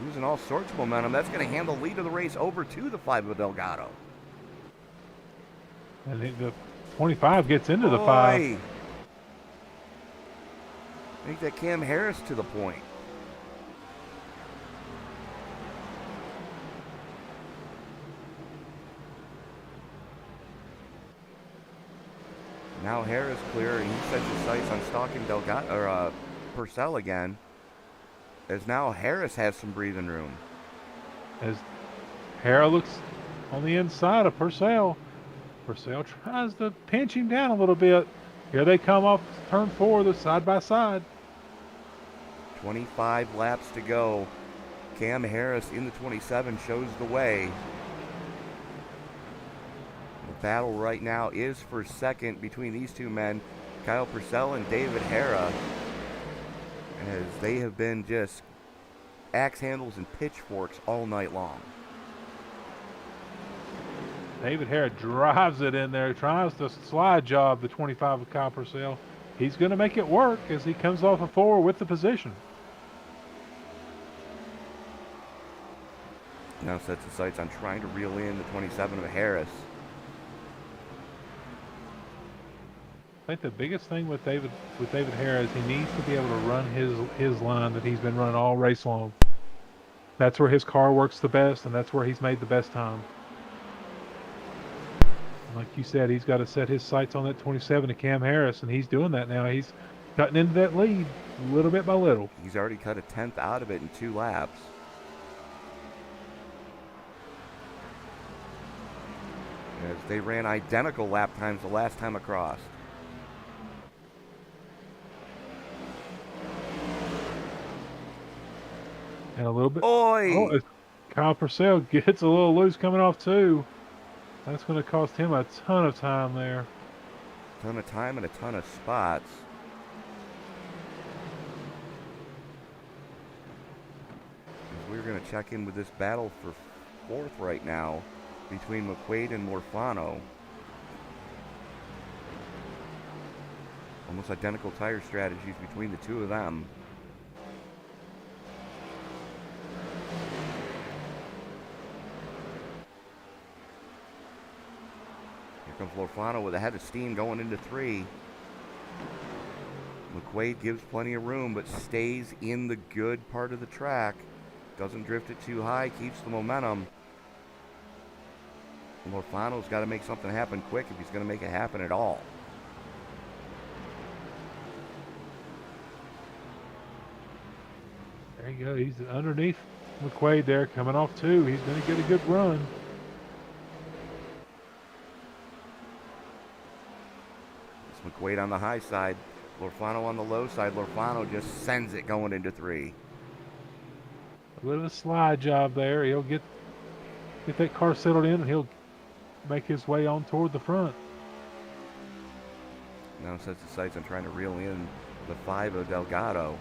Losing all sorts of momentum. That's going to hand the lead of the race over to the 5 of Delgado. And the 25 gets into the 5. I think that Cam Harris to the point. Now Harris clear, and he sets his sights on stalking Purcell again. As now Harris has some breathing room. As Harris looks on the inside of Purcell. Purcell tries to pinch him down a little bit. Here they come off turn 4, the side by side. 25 laps to go. Cam Harris in the 27 shows the way. The battle right now is for second between these two men, Kyle Purcell and David Hara, as they have been just axe handles and pitchforks all night long. David Hara drives it in there, tries to slide job the 25 of Kyle Purcell. He's going to make it work as he comes off a 4 with the position. Now sets his sights on trying to reel in the 27 of Harris. I think the biggest thing with David Hara is he needs to be able to run his line that he's been running all race long. That's where his car works the best, and that's where he's made the best time. Like you said, he's got to set his sights on that 27 to Cam Harris, and he's doing that now. He's cutting into that lead little bit by little. He's already cut a 10th out of it in 2 laps. As they ran identical lap times the last time across. And a little bit. Oi! Oh, Kyle Purcell gets a little loose coming off too. That's going to cost him a ton of time there. A ton of time and a ton of spots. We're going to check in with this battle for 4th right now between McQuaid and Morfano. Almost identical tire strategies between the two of them. Here comes Morfano with a head of steam going into 3. McQuaid gives plenty of room, but stays in the good part of the track. Doesn't drift it too high, keeps the momentum. Morfano's got to make something happen quick if he's going to make it happen at all. There you go. He's underneath McQuaid there, coming off 2. He's going to get a good run. It's McQuaid on the high side. Lorfano on the low side. Lorfano just sends it going into 3. A little slide job there. He'll get that car settled in, and he'll make his way on toward the front. Now sets his sights on trying to reel in the 5 of Delgado.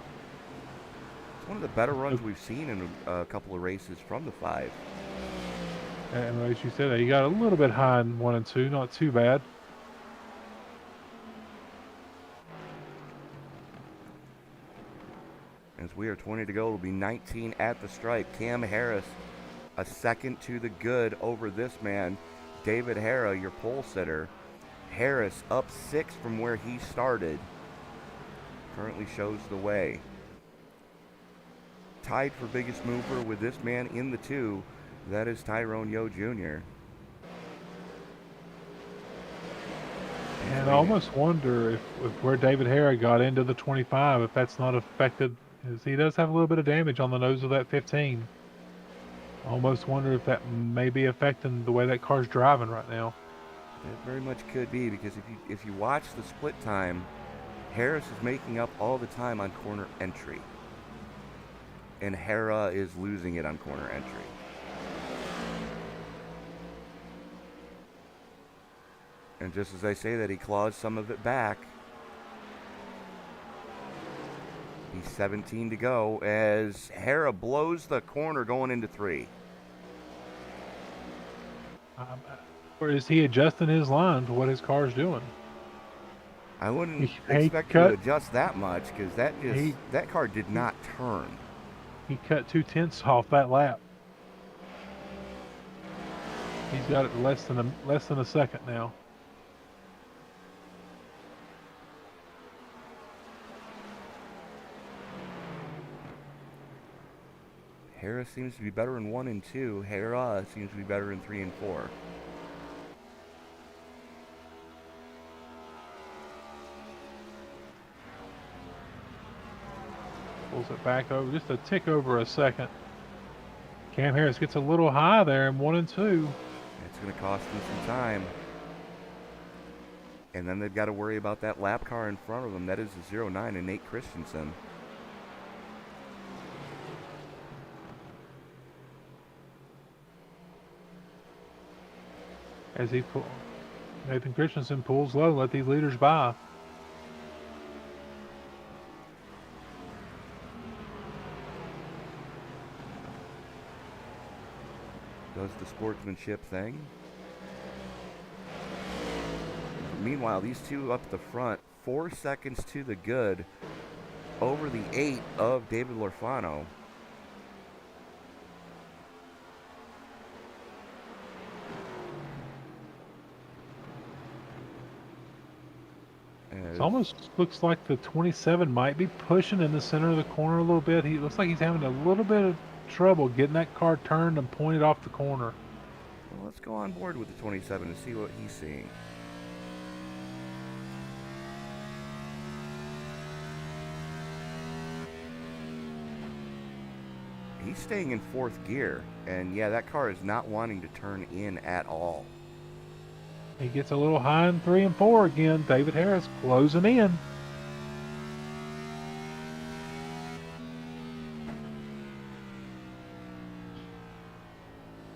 It's one of the better runs we've seen in a couple of races from the 5. And as you said, he got a little bit high in 1 and 2, not too bad. As we are 20 to go, it'll be 19 at the stripe. Cam Harris, a second to the good over this man, David Hara, your pole sitter. Harris up 6 from where he started. Currently shows the way. Tied for biggest mover with this man in the 2. That is Tyrone Yo Jr. And I almost wonder if where David Hara got into the 25, if that's not affected, as he does have a little bit of damage on the nose of that 15. I almost wonder if that may be affecting the way that car's driving right now. It very much could be, because if you watch the split time, Harris is making up all the time on corner entry. And Hara is losing it on corner entry. And just as I say that, he claws some of it back. He's 17 to go as Hara blows the corner going into 3. Or is he adjusting his line to what his car's doing? I wouldn't He expect him to adjust that much, because that car did not turn. He cut 2/10 off that lap. He's got it less than a second now. Hara seems to be better in 1 and 2. Hara seems to be better in 3 and 4. Pulls it back over just a tick over a second. Cam Harris gets a little high there in 1 and 2. It's going to cost them some time. And then they've got to worry about that lap car in front of them. That is the 09 and Nate Christensen. As Nathan Christensen pulls low, let these leaders by. Does the sportsmanship thing. Meanwhile, these two up the front, 4 seconds to the good over the 8 of David Lorfano. It almost looks like the 27 might be pushing in the center of the corner a little bit. He looks like he's having a little bit of trouble getting that car turned and pointed off the corner. Well, let's go on board with the 27 and see what he's seeing. He's staying in 4th gear, and yeah, that car is not wanting to turn in at all. He gets a little high in 3 and 4 again. David Harris closing in.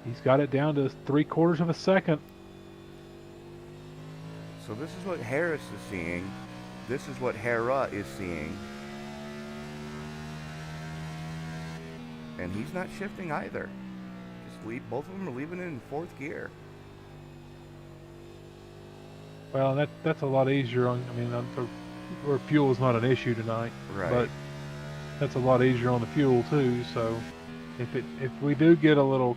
He's got it down to 3/4 of a second. So this is what Harris is seeing. This is what Hara is seeing. And he's not shifting either. Just both of them are leaving it in 4th gear. Well, that's a lot easier on. I mean, where fuel is not an issue tonight, Right. but that's a lot easier on the fuel too. So, if we do get a little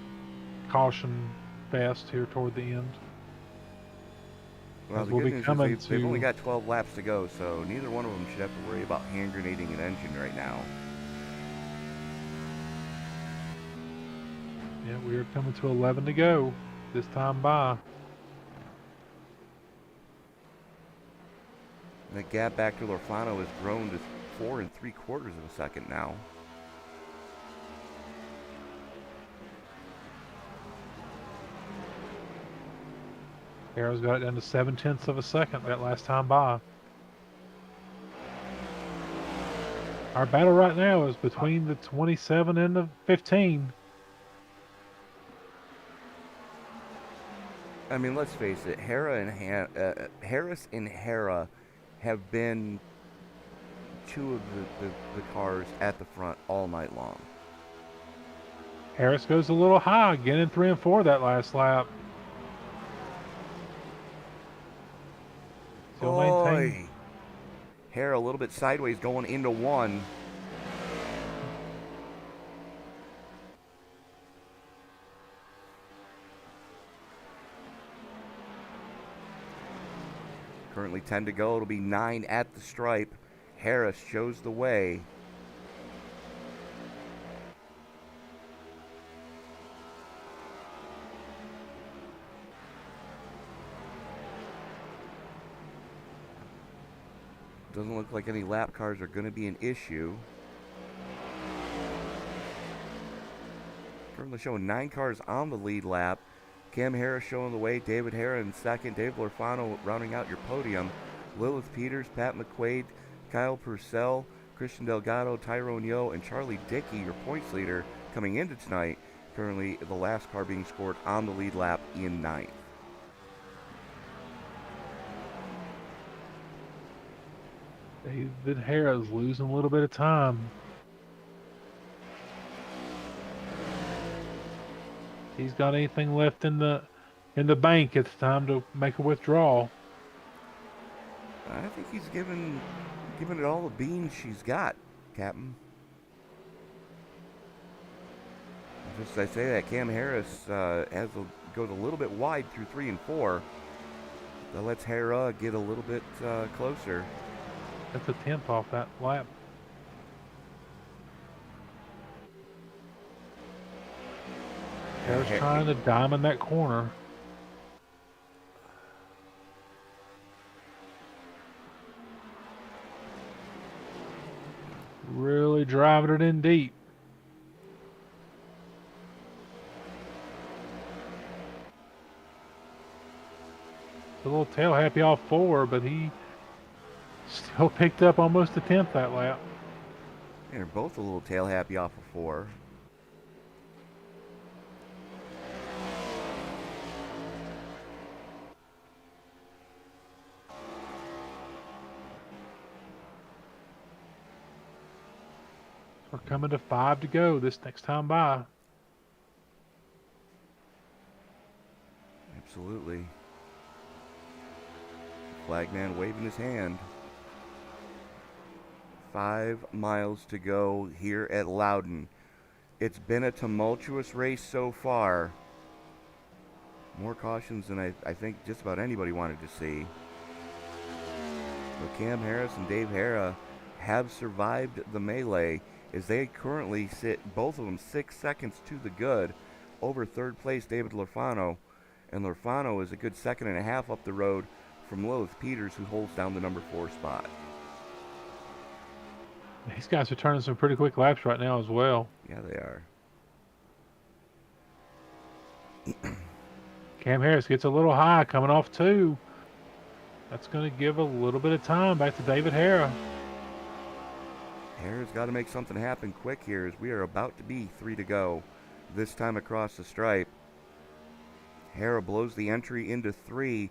caution fast here toward the end, Well, the we'll good be news coming is they've only to- got 12 laps to go, so neither one of them should have to worry about hand grenading an engine right now. yeah, we are coming to 11 to go. This time by. And the gap back to Lorfano has grown to 4 3/4 of a second now. Harris got it down to 7/10 of a second that last time by. Our battle right now is between the 27 and the 15. I mean, let's face it. Harris and Hera have been two of the cars at the front all night long. Harris goes a little high, getting 3 and 4 that last lap. Still maintain. Hera a little bit sideways going into one. Currently 10 to go. It'll be 9 at the stripe. Harris shows the way. Doesn't look like any lap cars are going to be an issue. Currently showing 9 cars on the lead lap. Cam Harris showing the way. David Hera in second. Dave Lorfano rounding out your podium. Lilith Peters, Pat McQuaid, Kyle Purcell, Christian Delgado, Tyrone Yo, and Charlie Dickey, your points leader, coming into tonight. Currently the last car being scored on the lead lap in 9th. David Hera's losing a little bit of time. He's got anything left in the bank, it's time to make a withdrawal. I think he's given it all the beans she's got, Captain. Just as I say that, Cam Harris goes a little bit wide through 3 and 4. That lets Hera get a little bit closer. That's a 10th off that lap. Harris trying to diamond that corner. Really driving it in deep. It's a little tail happy off 4, but he still picked up almost a 10th that lap. And they're both a little tail happy off of 4. We're coming to 5 to go this next time by. Absolutely. Flagman waving his hand. 5 miles to go here at Loudon. It's been a tumultuous race so far. More cautions than I think just about anybody wanted to see. But Cam Harris and Dave Hera have survived the melee as they currently sit, both of them, 6 seconds to the good over third place David Lorfano. And Lorfano is a good 1.5 seconds up the road from Lilith Peters, who holds down the number 4 spot. These guys are turning some pretty quick laps right now as well. Yeah, they are. Cam Harris gets a little high coming off 2. That's going to give a little bit of time back to David Hera. Hera's got to make something happen quick here as we are about to be 3 to go. This time across the stripe. Hera blows the entry into 3.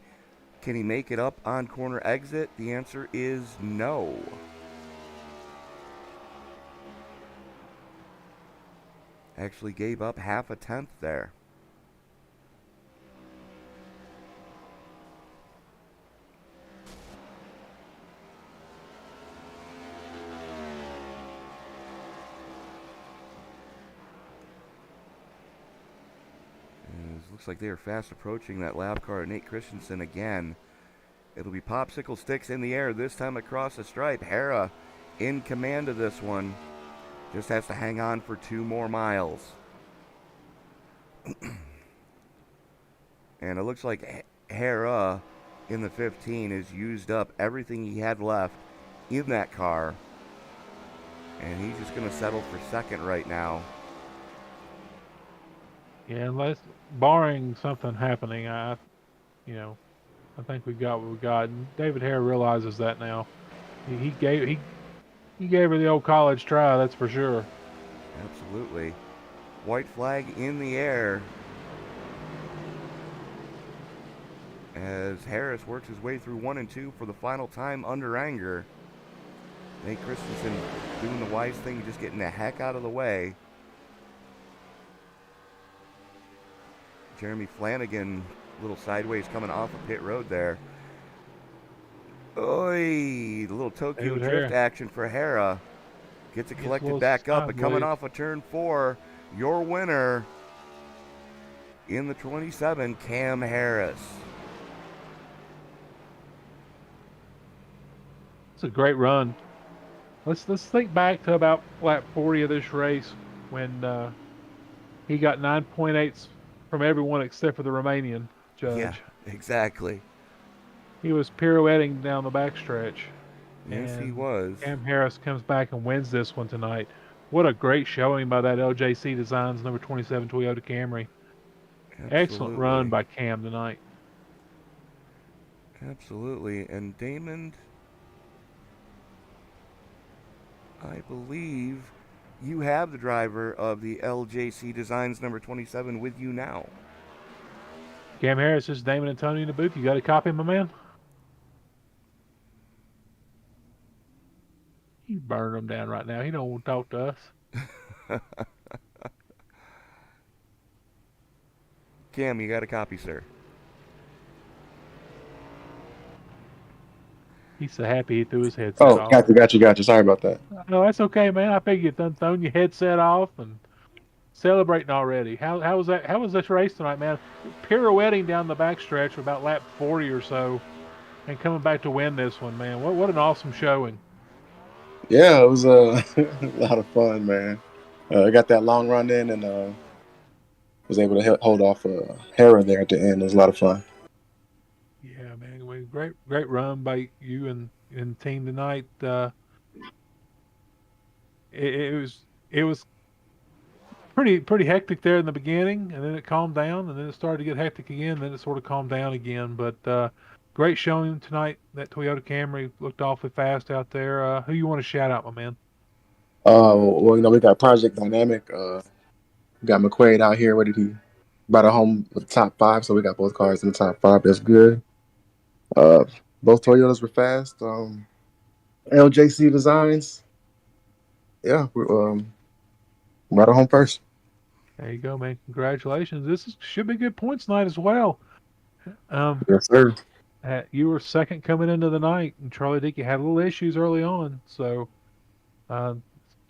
Can he make it up on corner exit? The answer is no. Actually gave up 0.5 tenth there. Looks like they are fast approaching that lap car, Nate Christensen again. It'll be popsicle sticks in the air, this time across the stripe. Hera in command of this one. Just has to hang on for 2 more miles. And it looks like Hera in the 15 has used up everything he had left in that car. And he's just going to settle for second right now. Yeah, unless barring something happening, I think we got what we got. And David Hare realizes that now. He You gave her the old college try, that's for sure. Absolutely. White flag in the air as Harris works his way through 1 and 2 for the final time under anger. Nate Christensen doing the wise thing, just getting the heck out of the way. Jeremy Flanagan, a little sideways coming off of pit road there. Oy, the little Tokyo David drift Hare. action for Hera. Gets it Gets a collected little back up, but coming sideways. off of turn 4, your winner in the 27, Cam Harris. It's a great run. Let's think back to about lap 40 of this race when he got 9.8s from everyone except for the Romanian judge. Yeah, exactly. He was pirouetting down the backstretch. Yes, he and was. Cam Harris comes back and wins this one tonight. What a great showing by that LJC Designs number 27 Toyota Camry. Excellent run by Cam tonight. Absolutely. And Damon, I believe you have the driver of the LJC Designs number 27 with you now. Cam Harris, this is Damon and Tony in the booth. You got a copy, my man? You burn him down right now. He don't want to talk to us. Cam, you got a copy, sir. He's so happy he threw his headset Oh, off. got you. Sorry about that. No, that's okay, man. I figured you'd done thrown your headset off and celebrating already. How was that? How was this race tonight, man? Pirouetting down the backstretch for about lap 40 or so, and coming back to win this one, man. What an awesome showing. Yeah, it was a lot of fun, man. I got that long run in and was able to hold off Hera there at the end. It was a lot of fun. Yeah, man. Great run by you and team tonight. It was pretty hectic there in the beginning, and then it calmed down, and then it started to get hectic again, and then it sort of calmed down again. But great showing tonight. That Toyota Camry looked awfully fast out there. Who you want to shout out, my man? Well, we got Project Dynamic. We got McQuaid out here. What did he? Brought it home with the top 5, so we got both cars in the top 5. That's good. Both Toyotas were fast. LJC Designs. Yeah, we brought it home first. There you go, man. Congratulations. Should be good points night as well. Yes, sir. You were second coming into the night, and Charlie Dickey had a little issues early on, so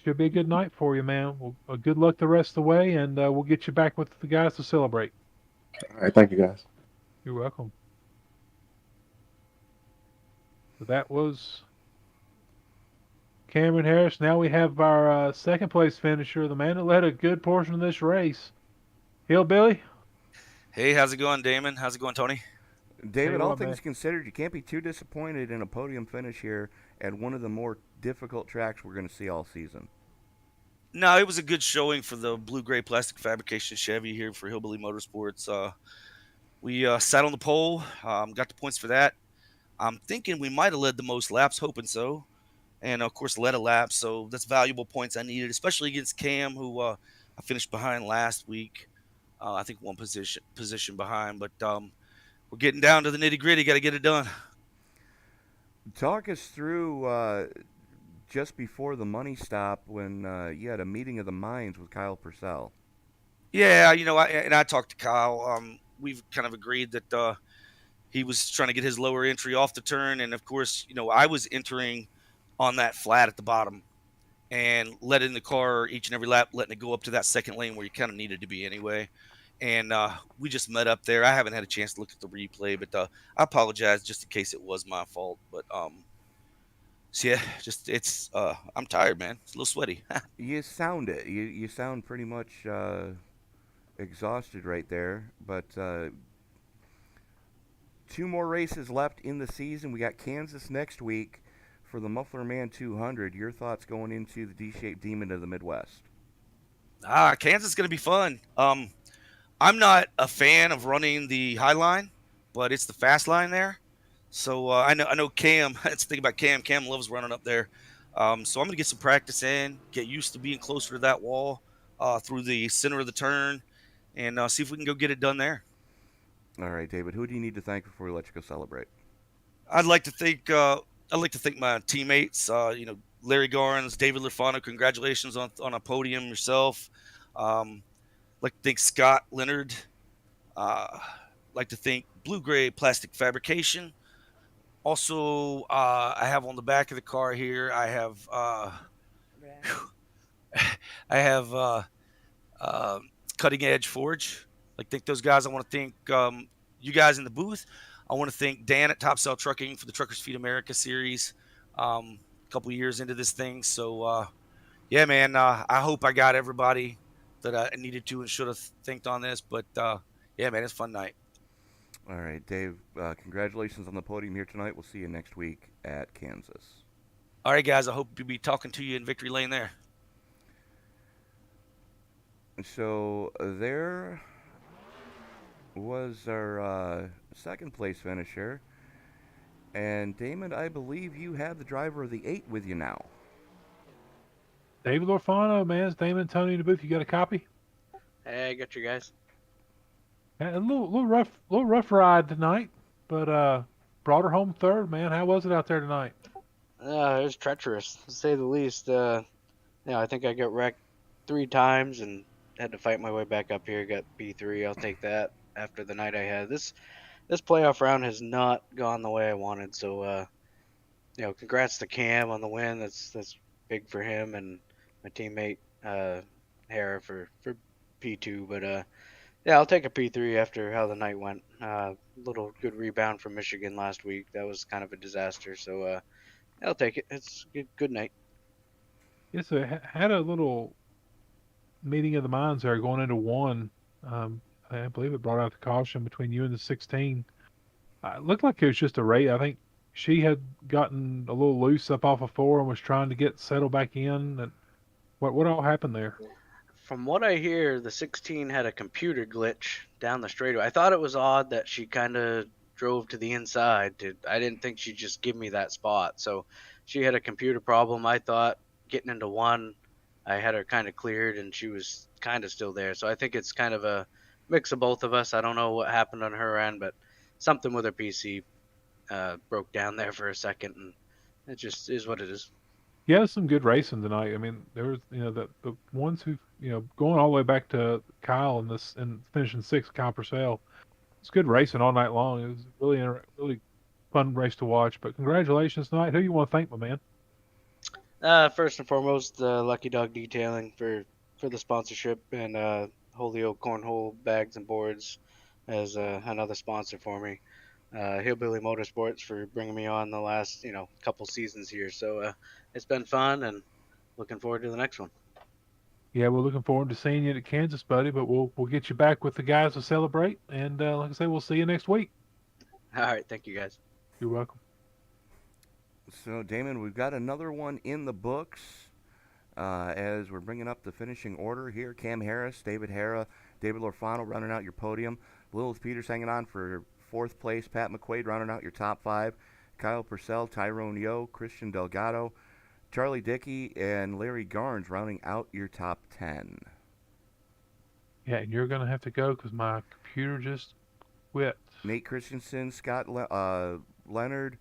should be a good night for you, man. Well, good luck the rest of the way, and we'll get you back with the guys to celebrate. All right, thank you, guys. You're welcome. So that was Cameron Harris. Now we have our second place finisher, the man that led a good portion of this race, Hillbilly. Hey, how's it going, Damon? How's it going, Tony? David, all what, things man. considered, you can't be too disappointed in a podium finish here at one of the more difficult tracks we're going to see all season. No, it was a good showing for the blue-gray plastic fabrication Chevy here for Hillbilly Motorsports. We sat on the pole, got the points for that. I'm thinking we might have led the most laps, hoping so. And, of course, led a lap, so that's valuable points I needed, especially against Cam, who I finished behind last week. I think one position behind, but we're getting down to the nitty-gritty. Got to get it done. Talk us through just before the money stop when you had a meeting of the minds with Kyle Purcell. Yeah, I talked to Kyle. We've kind of agreed that he was trying to get his lower entry off the turn, and of course, I was entering on that flat at the bottom and letting the car each and every lap, letting it go up to that second lane where you kind of needed to be anyway. And we just met up there. I haven't had a chance to look at the replay, but I apologize just in case it was my fault. But so yeah, I'm tired, man. It's a little sweaty. You sound it. You sound pretty much exhausted right there. But 2 more races left in the season. We got Kansas next week for the Muffler Man 200. Your thoughts going into the D-shaped Demon of the Midwest? Kansas is going to be fun. I'm not a fan of running the high line, but it's the fast line there. So I know Cam. Let's think about Cam. Cam loves running up there. So I'm going to get some practice in, get used to being closer to that wall through the center of the turn, and see if we can go get it done there. All right, David. Who do you need to thank before we let you go celebrate? I'd like to thank my teammates. Larry Garnes, David Lafano. Congratulations on a podium yourself. Like to thank Scott Leonard. Like to thank Blue Gray Plastic Fabrication. Also, I have on the back of the car here. I have Cutting Edge Forge. Like thank those guys. I want to thank you guys in the booth. I want to thank Dan at Top Cell Trucking for the Truckers Feed America series. A couple years into this thing, so yeah, man. I hope I got everybody that I needed to and should have thanked on this. But yeah, man, it's a fun night. All right, Dave. Congratulations on the podium here tonight. We'll see you next week at Kansas. All right, guys. I hope to be talking to you in Victory Lane there. So there was our second place finisher. And Damon, I believe you have the driver of the 8 with you now. David Lorfano, man. It's Damon and Tony in the booth. You got a copy? Hey, I got you guys. A little rough ride tonight, but brought her home third, man. How was it out there tonight? It was treacherous, to say the least. I think I got wrecked 3 times and had to fight my way back up here. Got P3. I'll take that after the night I had. This playoff round has not gone the way I wanted. So, congrats to Cam on the win. That's big for him and my teammate Hera for P2. But yeah, I'll take a P3 after how the night went. Little good rebound from Michigan last week. That was kind of a disaster. So I'll take it. It's a good night. Yes, so had a little meeting of the minds there going into one. I believe it brought out the caution between you and the 16. It looked like it was just a race. I think she had gotten a little loose up off of 4 and was trying to get settled back in. And what all happened there? From what I hear, the 16 had a computer glitch down the straightaway. I thought it was odd that she kind of drove to the inside. I didn't think she'd just give me that spot. So she had a computer problem. I thought getting into 1, I had her kind of cleared and she was kind of still there. So I think it's kind of a mix of both of us. I don't know what happened on her end, but something with her PC broke down there for a second, and it just is what it is. Yeah, some good racing tonight. I mean, there was the ones who going all the way back to Kyle and finishing 6th, Kyle Purcell. It's good racing all night long. It was really fun race to watch. But congratulations tonight. Who you want to thank, my man? First and foremost, Lucky Dog Detailing for the sponsorship, and Holio Cornhole Bags and Boards as another sponsor for me. Hillbilly Motorsports for bringing me on the last couple seasons here. So it's been fun, and looking forward to the next one. Yeah, we're looking forward to seeing you at Kansas, buddy. But we'll get you back with the guys to celebrate, and like I say, we'll see you next week. All right, thank you guys. You're welcome. So, Damon, we've got another one in the books as we're bringing up the finishing order here. Cam Harris, David Hera, David Lorfano running out your podium. Lilith Peters hanging on for 4th place. Pat McQuaid rounding out your top 5. Kyle Purcell, Tyrone Yo, Christian Delgado, Charlie Dickey, and Larry Garnes rounding out your top 10. Yeah, and you're going to have to go because my computer just quit. Nate Christensen, Scott Leonard,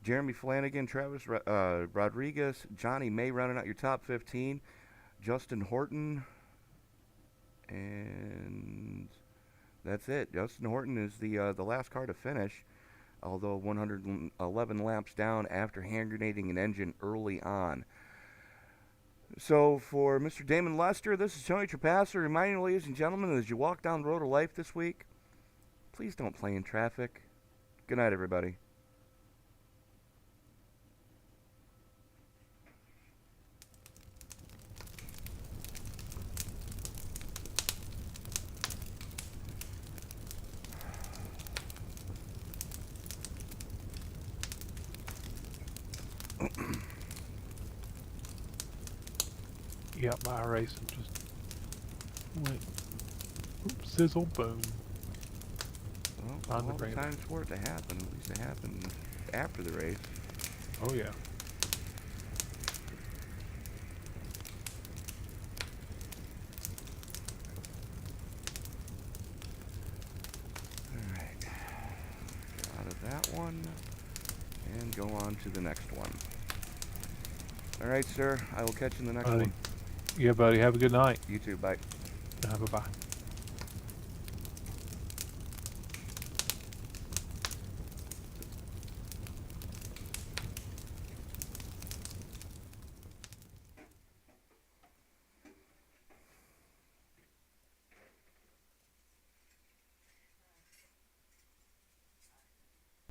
Jeremy Flanagan, Travis Rodriguez, Johnny May rounding out your top 15. Justin Horton, and that's it. Justin Horton is the last car to finish, although 111 laps down after hand grenading an engine early on. So for Mr. Damon Lester, this is Tony Trapasser reminding you, ladies and gentlemen, as you walk down the road of life this week, please don't play in traffic. Good night, everybody. Yep, my iRacing just went sizzle boom. Well, all the times for it to happen, at least it happened after the race. Oh yeah. one and go on to the next one. All right, sir. I will catch you in the next Buddy. one. Yeah, buddy. Have a good night. You too. Bye. Bye-bye.